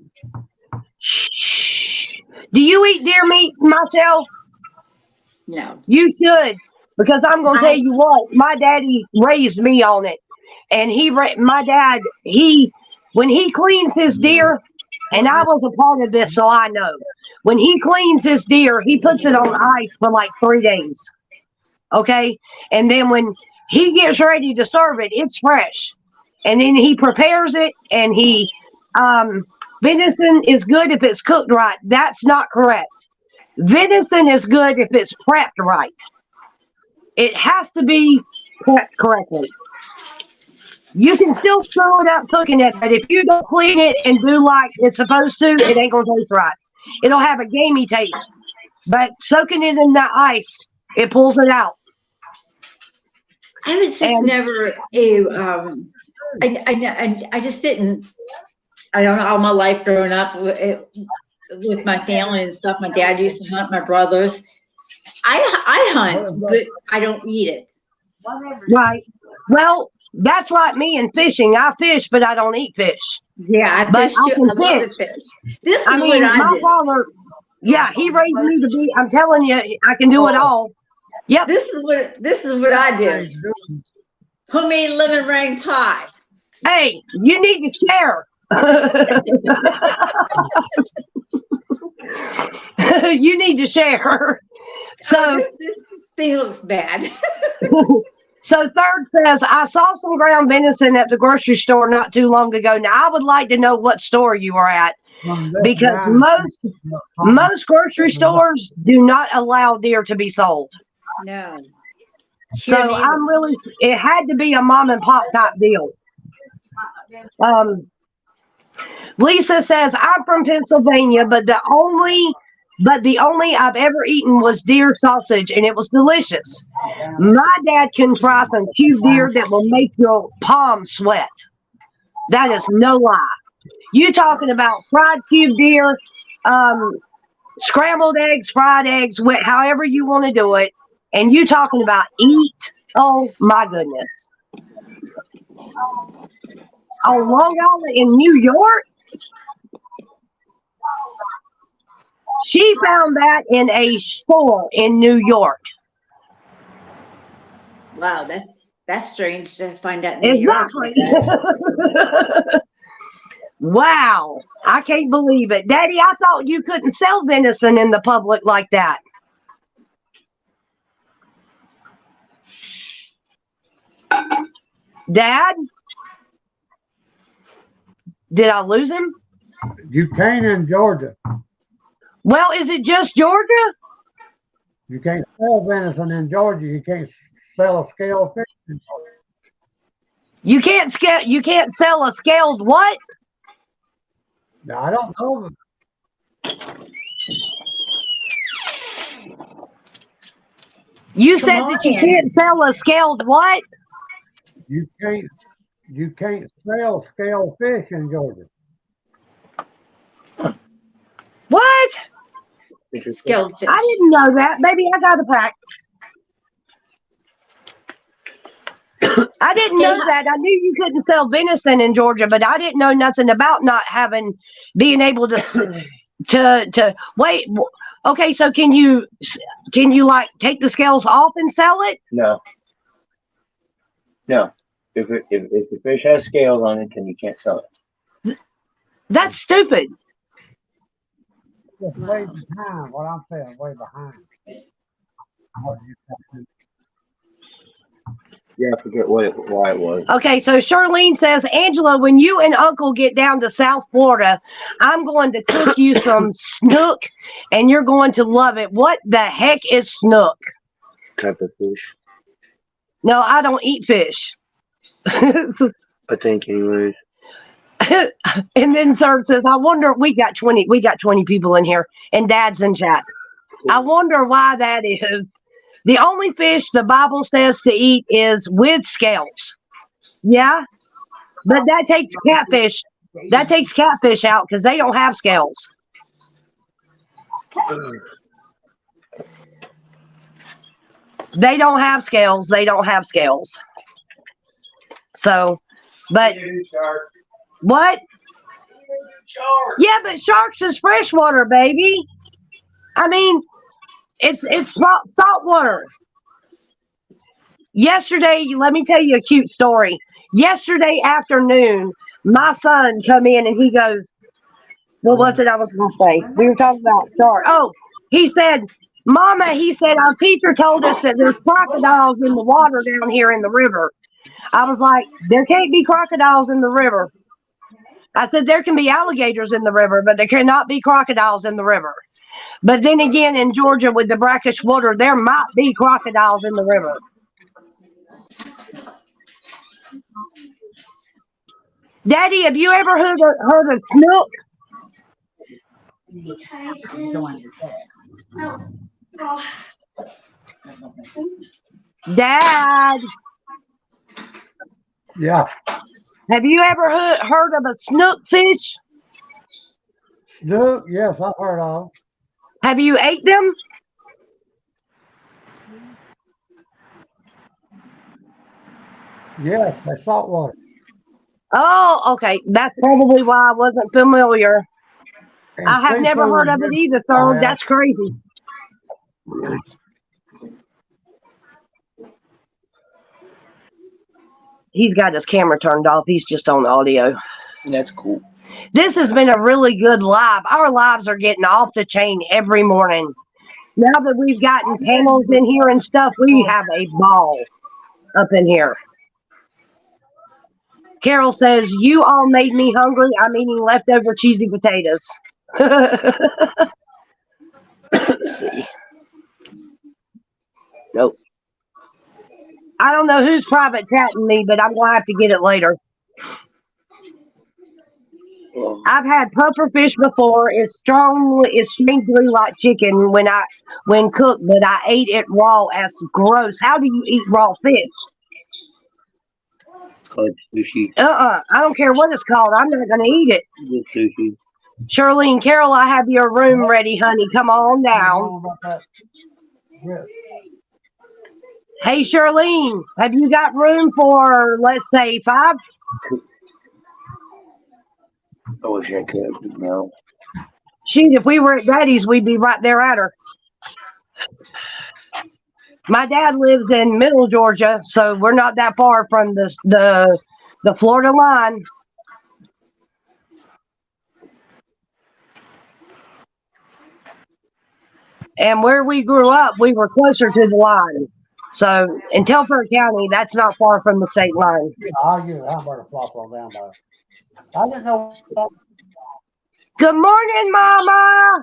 Shh. Do you eat deer meat, Michelle? No. You should, because I'm going to tell you what, my daddy raised me on it. And my dad, when he cleans his deer, and I was a part of this, so I know. When he cleans his deer, he puts it on ice for like 3 days. Okay? And then when he gets ready to serve it, it's fresh. And then he prepares it, and venison is good if it's cooked right. That's not correct. Venison is good if it's prepped right. It has to be prepped correctly. You can still throw it up cooking it, but if you don't clean it and do like it's supposed to, it ain't gonna taste right. It'll have a gamey taste. But soaking it in that ice, it pulls it out. I was just never I just didn't. I don't know, all my life growing up with my family and stuff. My dad used to hunt, my brothers. I hunt, but I don't eat it. Right. Well, that's like me and fishing. I fish, but I don't eat fish. Yeah, I But fish I too. can I love to fish. fish. This is I what mean, I my did. father, yeah, he raised me to be, I'm telling you, I can do it all. Yep. This is what I do. Homemade lemon meringue pie. Hey, you need to share. You need to share. So This thing looks bad. So third says, I saw some ground venison at the grocery store not too long ago. Now I would like to know what store you are at, because most grocery stores do not allow deer to be sold. No. So I'm really, it had to be a mom and pop type deal. Lisa says, I'm from Pennsylvania, but the only I've ever eaten was deer sausage, and it was delicious. My dad can fry some cubed deer that will make your palms sweat. That is no lie. You talking about fried cubed deer, scrambled eggs, fried eggs, however you want to do it, and you talking about eat. Oh my goodness. Oh, Long Island in New York? She found that in a store in New York. Wow, that's strange to find out in New York. Exactly. Wow. I can't believe it. Daddy, I thought you couldn't sell venison in the public like that. Dad? Did I lose him? You can't in Georgia. Well, is it just Georgia? You can't sell venison in Georgia. You can't sell a scaled fish in Georgia. You can't sell a scaled what? Now, I don't know. You said that you can't sell a scaled what? You can't sell scaled fish in Georgia. What? Scaled fish. I didn't know that. Maybe I got a pack. I didn't know that. I knew you couldn't sell venison in Georgia, but I didn't know nothing about not being able to wait. Okay, so can you like take the scales off and sell it? No. If the fish has scales on it, then you can't sell it. That's stupid. It's way behind what I'm saying, way behind. Yeah, I forget why it was. Okay, so Charlene says, Angela, when you and Uncle get down to South Florida, I'm going to cook you some snook, and you're going to love it. What the heck is snook? Type of fish. No, I don't eat fish. I think, anyways. And then third says, I wonder, we got 20 people in here, and Dad's in chat. I wonder why that is. The only fish the Bible says to eat is with scales. Yeah, but that takes catfish. That takes catfish out because they don't have scales. They don't have scales. They don't have scales. So, but what? Yeah, but sharks is freshwater, baby. I mean, it's salt water. Yesterday, let me tell you a cute story. Yesterday afternoon, my son come in and he goes, what was it I was going to say? We were talking about shark. Oh, he said, Mama, he said, our teacher told us that there's crocodiles in the water down here in the river. I was like, there can't be crocodiles in the river. I said, there can be alligators in the river, but there cannot be crocodiles in the river. But then again, in Georgia with the brackish water, there might be crocodiles in the river. Daddy, have you ever heard of snook? Dad, Yeah. have you ever heard of a snook fish? Snook, yes, I've heard of. Have you ate them? Yes, they saltwater. Oh, okay. That's probably why I wasn't familiar. And I have never seafood heard of it either, Thurl. That's crazy. He's got his camera turned off. He's just on audio. That's cool. This has been a really good live. Our lives are getting off the chain every morning. Now that we've gotten panels in here and stuff, we have a ball up in here. Carol says, you all made me hungry. I'm eating leftover cheesy potatoes. Let's see. Nope. I don't know who's private chatting me, but I'm going to have to get it later. I've had puffer fish before. It's strangely like chicken when cooked, but I ate it raw as gross. How do you eat raw fish? Called sushi. I don't care what it's called. I'm not going to eat it. It's sushi. Charlene, Carol, I have your room ready, honey. Come on down. Yes. Hey, Charlene, have you got room for, let's say, 5? I wish I could. No. Shoot, if we were at Daddy's, we'd be right there at her. My dad lives in Middle Georgia, so we're not that far from the Florida line. And where we grew up, we were closer to the line. So in Telfair County, that's not far from the state line. I'll give it. I'm going to flop on down there. I didn't know. Good morning, Mama.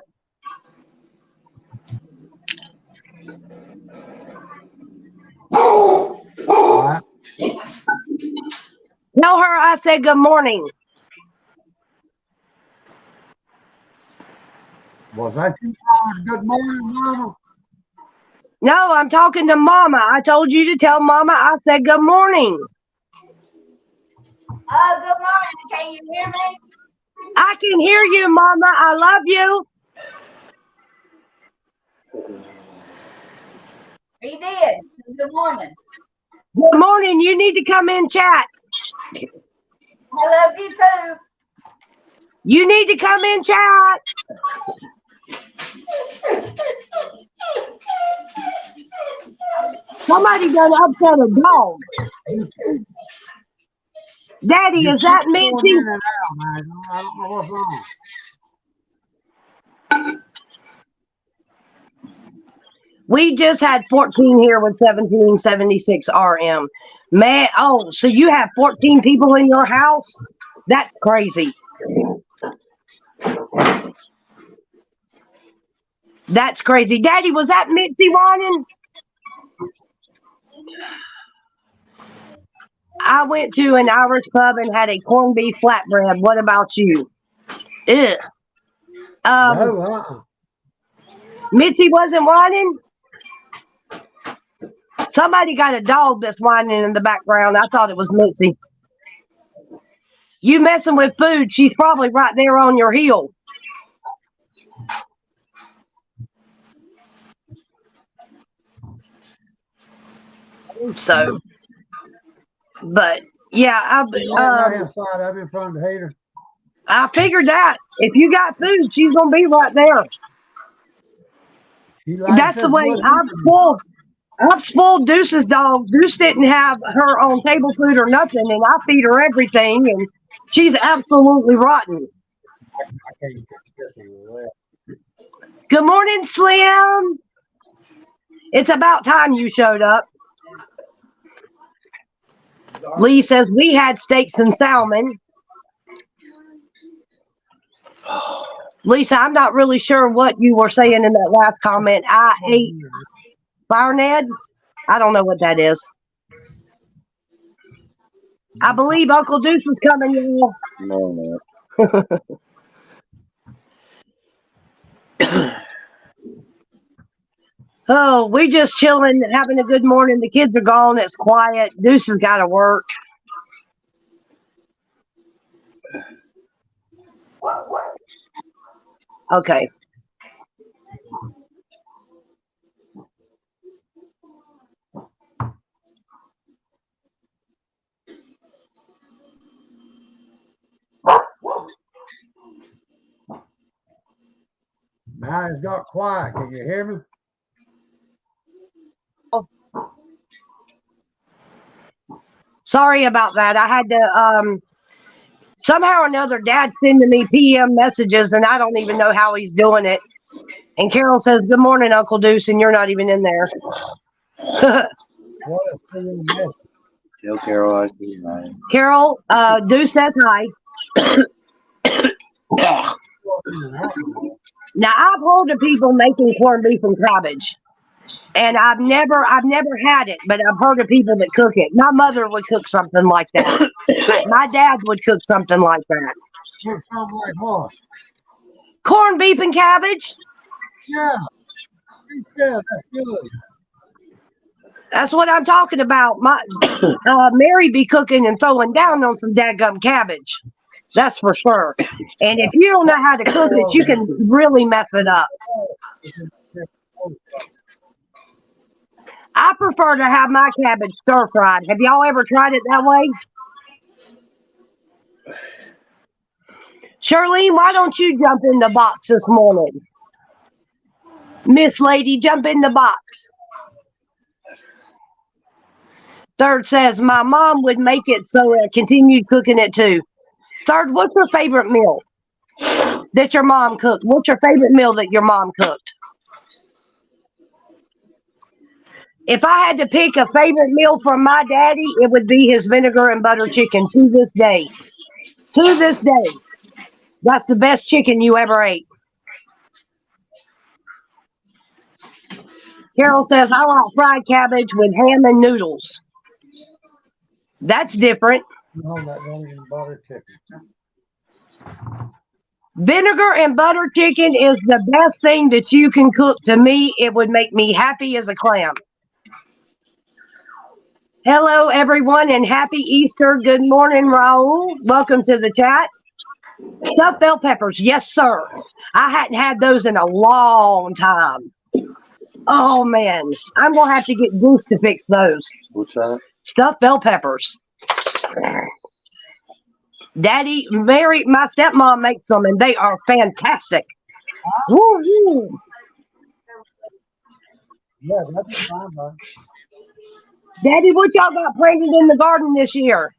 All right. Tell her I said good morning. Was that you? Good morning, Mama. No, I'm talking to Mama. I told you to tell Mama I said good morning. Good morning. Can you hear me? I can hear you, Mama. I love you. He did. Good morning. Good morning. You need to come in chat. I love you too. You need to come in chat. Somebody done upset a dog. Daddy, is that Minty? I don't know what's wrong. We just had 14 here with 1776 RM. Man, oh, so you have 14 people in your house? That's crazy. That's crazy. Daddy, was that Mitzi whining? I went to an Irish pub and had a corned beef flatbread. What about you? Ugh. Mitzi wasn't whining? Somebody got a dog that's whining in the background. I thought it was Mitzi. You messing with food, she's probably right there on your heel. So, but yeah, Right inside of you in front of the heater. I figured that if you got food, she's gonna be right there. That's the way I'm spoiled. I've spoiled Deuce's dog. Deuce didn't have her own table food or nothing, and I feed her everything, and she's absolutely rotten. I can't get this one. Good morning, Slim. It's about time you showed up. Lee says we had steaks and salmon. Lisa, I'm not really sure what you were saying in that last comment. I ate Fire Ned. I don't know what that is. I believe Uncle Deuce is coming, y'all. No. Oh, we just chilling, having a good morning. The kids are gone. It's quiet. Deuce has got to work. Okay. Now it's got quiet. Can you hear me? Sorry about that. I had to somehow or another Dad sending me PM messages, and I don't even know how he's doing it. And Carol says, "Good morning, Uncle Deuce," and you're not even in there. What is the message? Tell Carol I see mine. Carol, Deuce says hi. Now I've heard of people making corned beef and cabbage, and I've never had it, but I've heard of people that cook it. My mother would cook something like that. My dad would cook something like that. What sound like what? Corned beef and cabbage. Yeah. Yeah, that's good. That's what I'm talking about. My Mary be cooking and throwing down on some dadgum cabbage. That's for sure. And if you don't know how to cook it, you can really mess it up. I prefer to have my cabbage stir fried. Have y'all ever tried it that way? Charlene, why don't you jump in the box this morning? Miss Lady, jump in the box. Third says, my mom would make it, so I continued cooking it too. Third, what's your favorite meal that your mom cooked? What's your favorite meal that your mom cooked? If I had to pick a favorite meal from my daddy, it would be his vinegar and butter chicken to this day. To this day. That's the best chicken you ever ate. Carol says, I like fried cabbage with ham and noodles. That's different. No, that vinegar and butter chicken. Vinegar and butter chicken is the best thing that you can cook. To me, it would make me happy as a clam. Hello, everyone, and happy Easter. Good morning, Raul. Welcome to the chat. Stuffed bell peppers. Yes, sir. I hadn't had those in a long time. Oh, man. I'm going to have to get Goose to fix those. What's that? Stuffed bell peppers. Daddy, Mary, my stepmom makes them, and they are fantastic. Woo-hoo. Yeah, that's fine, bud. Daddy, what y'all got planted in the garden this year?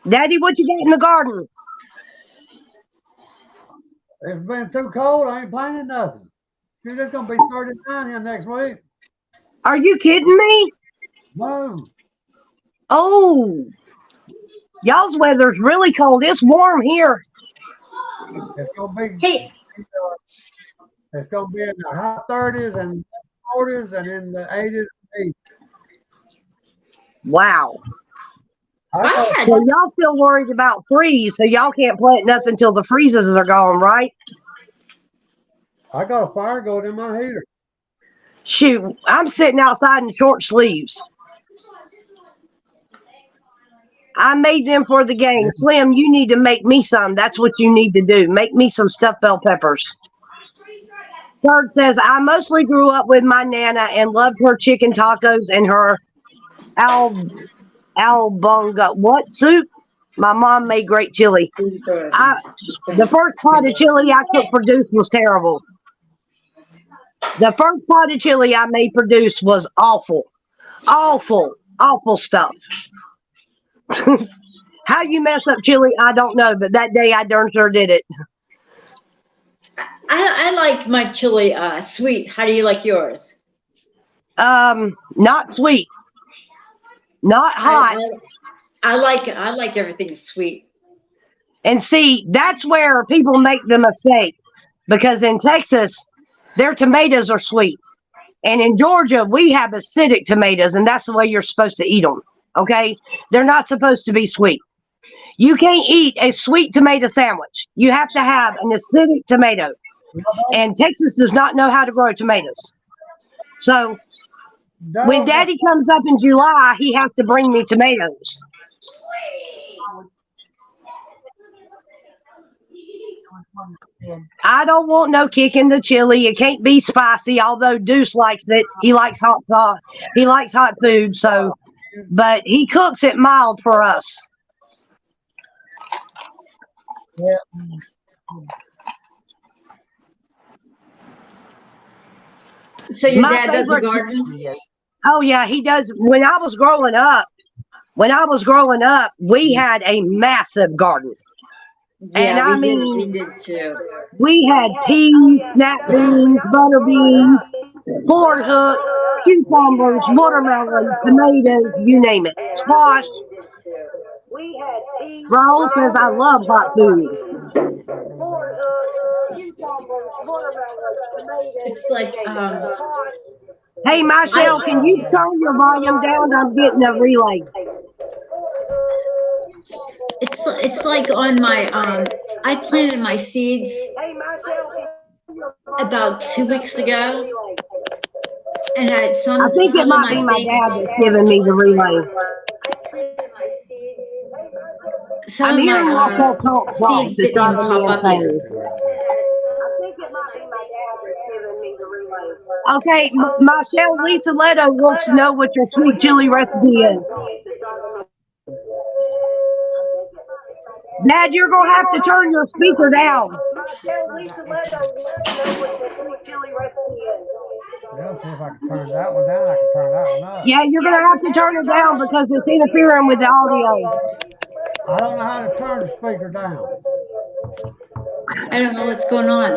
Daddy, what you got in the garden? It's been too cold. I ain't planting nothing. Dude, it's going to be 39 here next week. Are you kidding me? No. Oh, y'all's weather's really cold. It's warm here. It's going to be. Hey, It's going to be in the high 30s and 40s and in the 80s and 80s. Wow. I had So y'all still worried about freeze, so y'all can't plant nothing till the freezes are gone, right? I got a fire going in my heater. Shoot, I'm sitting outside in short sleeves. I made them for the gang. Slim, you need to make me some. That's what you need to do. Make me some stuffed bell peppers. Third says, I mostly grew up with my Nana and loved her chicken tacos and her albonga. What soup? My mom made great chili. The first pot of chili I cooked for Deuce was terrible. The first pot of chili I made for Deuce was awful. Awful stuff. How you mess up chili, I don't know, but that day I darn sure did it. I like my chili sweet. How do you like yours? Not sweet. Not hot. I like everything sweet. And see, that's where people make the mistake. Because in Texas, their tomatoes are sweet. And in Georgia, we have acidic tomatoes, and that's the way you're supposed to eat them. Okay? They're not supposed to be sweet. You can't eat a sweet tomato sandwich. You have to have an acidic tomato. And Texas does not know how to grow tomatoes. So when Daddy comes up in July, he has to bring me tomatoes. I don't want no kick in the chili. It can't be spicy, although Deuce likes it. He likes hot sauce. He likes hot food, so but he cooks it mild for us. So your My dad does a favorite- garden? Oh yeah, he does. When I was growing up, we had a massive garden. And Yeah, I we mean, did too. we had peas, snap beans, butter beans, corn hooks, cucumbers, watermelons, tomatoes, you name it, squash. Raul says I love hot food. It's like Hey, Michelle, can you turn your volume down? I'm getting a relay. it's like on my I planted my seeds about 2 weeks ago, and had some. I think it might be my dad that's giving me the relay. I'm hearing myself talk twice. It's driving me insane. Okay, Michelle, Lisa Leto wants to know what your sweet chili recipe is. Dad, you're going to have to turn your speaker down. Yeah, see if I can turn that one down. I can turn that one up. Yeah, you're going to have to turn it down because it's interfering with the audio. I don't know how to turn the speaker down. I don't know what's going on.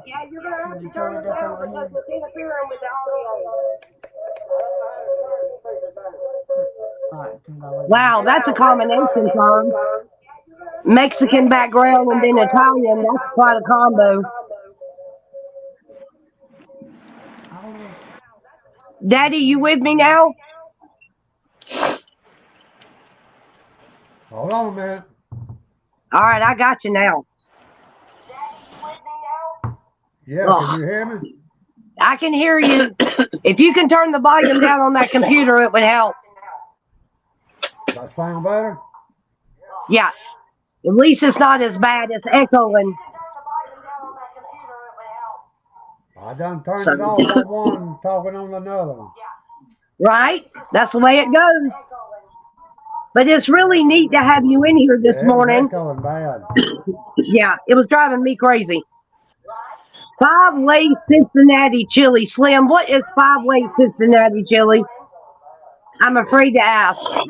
Yeah, you're going to have to turn it down because it's interfering with the audio. Wow, that's a combination, Tom. Mexican background and then Italian. That's quite a combo. Daddy, you with me now? Hold on a minute. All right, I got you now. Yeah, can you hear me? I can hear you. If you can turn the volume down on that computer, it would help. Does that sound better? Yeah. At least it's not as bad as echoing. I done turned it off on one, talking on another one. Right? That's the way it goes. But it's really neat to have you in here this morning. Echoing bad. Yeah, it was driving me crazy. 5-way Cincinnati chili. Slim, what is 5-way Cincinnati chili? I'm afraid to ask. Well,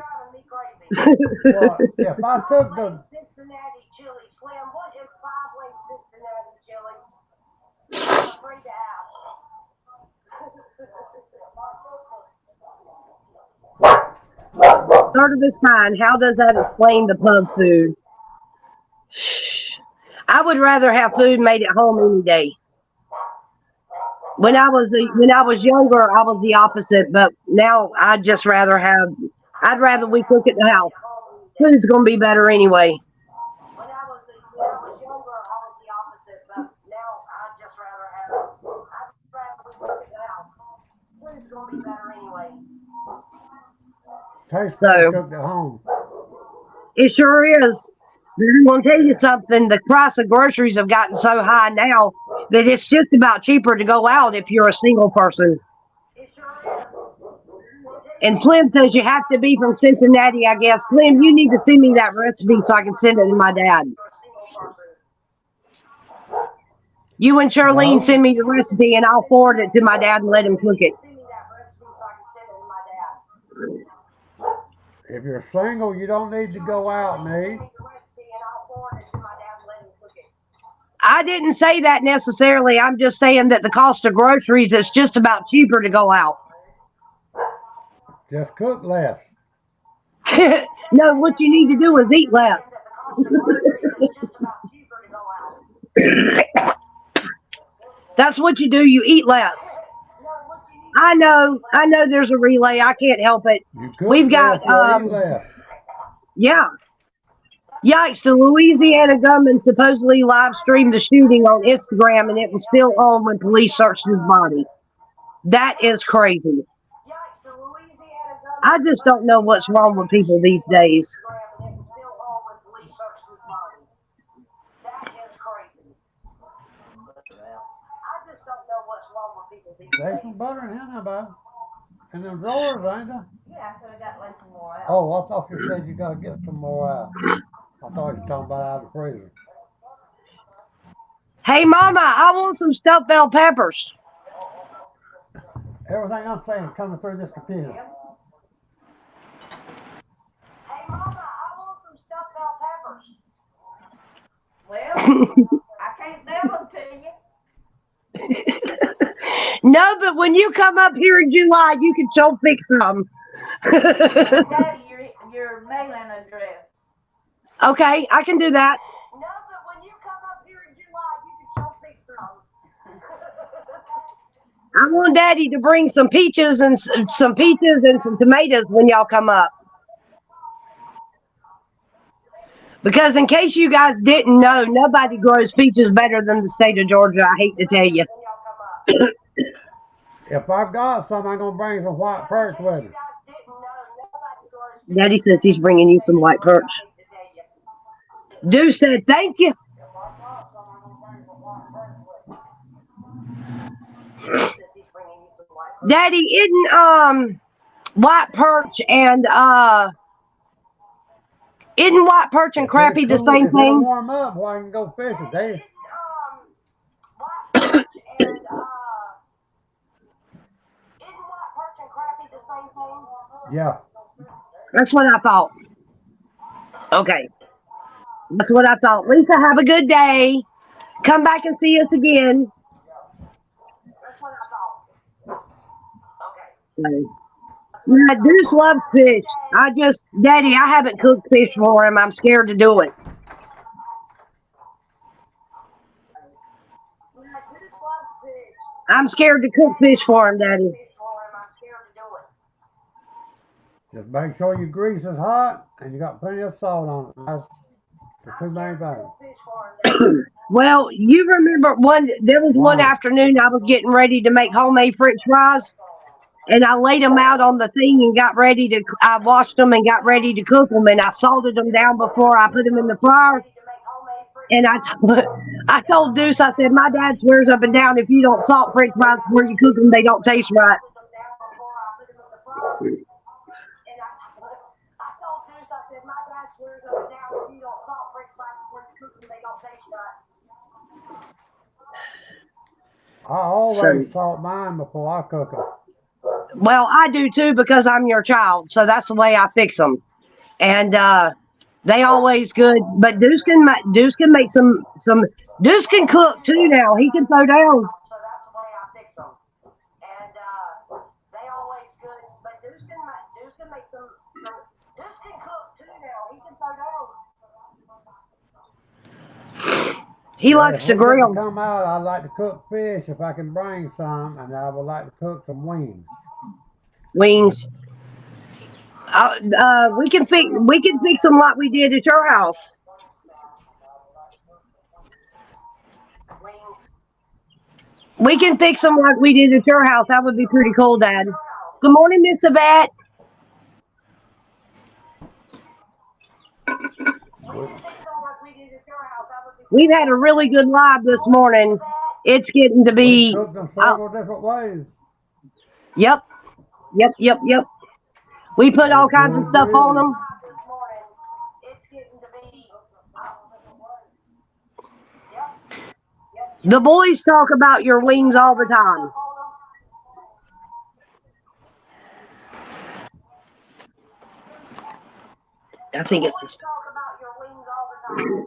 if I took the Cincinnati chili. Slim, what is 5-way Cincinnati chili? I'm afraid to ask. Third of its kind. How does that explain the pub food? I would rather have food made at home any day. When I was younger, I was the opposite, but now I'd rather we cook at the house. Food's gonna be better anyway. When I was younger, I was the opposite, but now I'd rather we cook at the house. Food's gonna be better anyway. tastes like cooked at home. It sure is. I'm gonna tell you something. The price of groceries have gotten so high now that it's just about cheaper to go out if you're a single person. And Slim says you have to be from Cincinnati, I guess. Slim, you need to send me that recipe so I can send it to my dad. You and Charlene No. send me the recipe and I'll forward it to my dad and let him cook it. If you're single, you don't need to go out, Nee. I didn't say that necessarily. I'm just saying that the cost of groceries is just about cheaper to go out. Just cook less. No, what you need to do is eat less. That's what you do. You eat less. I know there's a relay. I can't help it. You cook We've got, less, you eat less. Yeah. Yikes, the Louisiana gunman supposedly live streamed the shooting on Instagram and it was still on when police searched his body. That is crazy. I just don't know what's wrong with people these days. There's some butter in here now, bud. In them drawers, ain't there? Yeah, so I got like some more out. Oh, I thought you said you gotta get some more out. I thought you were talking about out of the freezer. Hey, Mama, I want some stuffed bell peppers. Everything I'm saying is coming through this computer. Hey, Mama, I want some stuffed bell peppers. Well, I can't mail them to you. No, but when you come up here in July, you can show fix some. Daddy, your mailing address. Okay, I can do that. No, but when you come up here in July, you can show fix some. I want Daddy to bring some peaches and some tomatoes when y'all come up. Because in case you guys didn't know, nobody grows peaches better than the state of Georgia. I hate to tell you. If I've got some, I'm gonna bring some white perch with me. Daddy says he's bringing you some white perch. Dude said thank you. Daddy, isn't white perch and crappie the same If it'll thing? warm up, well, I can go fishing. They, yeah. That's what I thought. Okay. That's what I thought. Lisa, have a good day. Come back and see us again. That's what I thought. Okay. Yeah, Deuce loves fish. Daddy, I haven't cooked fish for him. I'm scared to do it. I'm scared to cook fish for him, Daddy. Just make sure your grease is hot and you got plenty of salt on it. That's the two main things. Well, you remember there was one afternoon I was getting ready to make homemade French fries. And I laid them out on the thing and I washed them and got ready to cook them. And I salted them down before I put them in the fryer. And I told Deuce, I said, my dad swears up and down, if you don't salt French fries before you cook them, they don't taste right. I always salt mine before I cook them. Well, I do too because I'm your child. So that's the way I fix them. And they always good. But Deuce can make some. Deuce can cook too now. He can throw down. So that's the way I fix them. And they always good. But Deuce can make some. Deuce can cook too now. He can throw down. He likes to grill. Come out, I like to cook fish if I can bring some, and I would like to cook some wings. Wings. We can fix them like we did at your house. We can fix them like we did at your house. That would be pretty cool, Dad. Good morning, Miss Yvette. We've had a really good live this morning. It's getting to be. We cook them several different ways. Yep. We put all kinds of stuff on them. This morning, it's getting to be. The boys talk about your wings all the time. I think it's this. Talk about your wings all the time.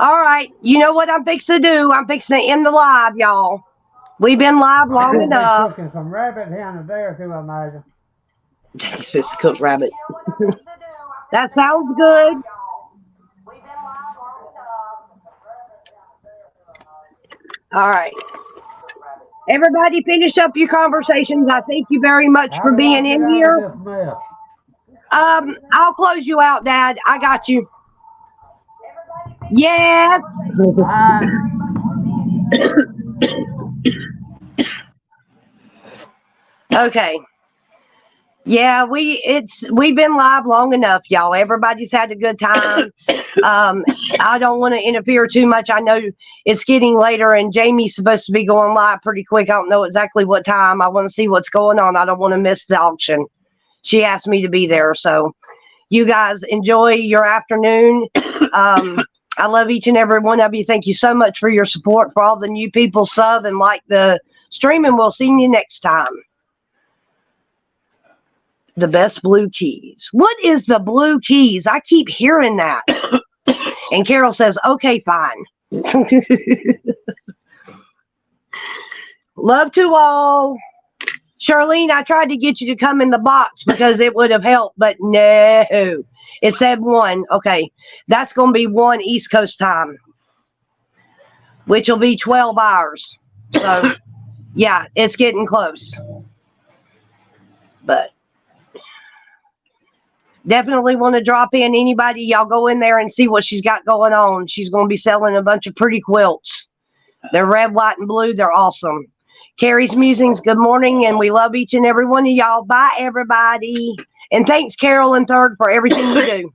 All right, you know what I'm fixing to do? I'm fixing to end the live, y'all. We've been live long enough. Cooking some rabbit here in a day or two, I imagine. He's supposed to cook rabbit. That sounds good. All right. Everybody finish up your conversations. I thank you very much for being in here. I'll close you out, Dad. I got you. Yes. Okay. Yeah, we've been live long enough, y'all. Everybody's had a good time. I don't want to interfere too much. I know it's getting later and Jamie's supposed to be going live pretty quick. I don't know exactly what time. I want to see what's going on. I don't want to miss the auction. She asked me to be there. So you guys enjoy your afternoon. I love each and every one of you. Thank you so much for your support, for all the new people sub and like the stream, and we'll see you next time. The best blue keys. What is the blue keys? I keep hearing that. And Carol says, okay, fine. Love to all. Charlene, I tried to get you to come in the box because it would have helped, but no. It said 1. Okay. That's going to be 1 East Coast time, which will be 12 hours. So, yeah, it's getting close. But definitely want to drop in. Anybody, y'all go in there and see what she's got going on. She's going to be selling a bunch of pretty quilts. They're red, white, and blue. They're awesome. Carrie's Musings, good morning, and we love each and every one of y'all. Bye, everybody. And thanks, Carol and Third, for everything you do.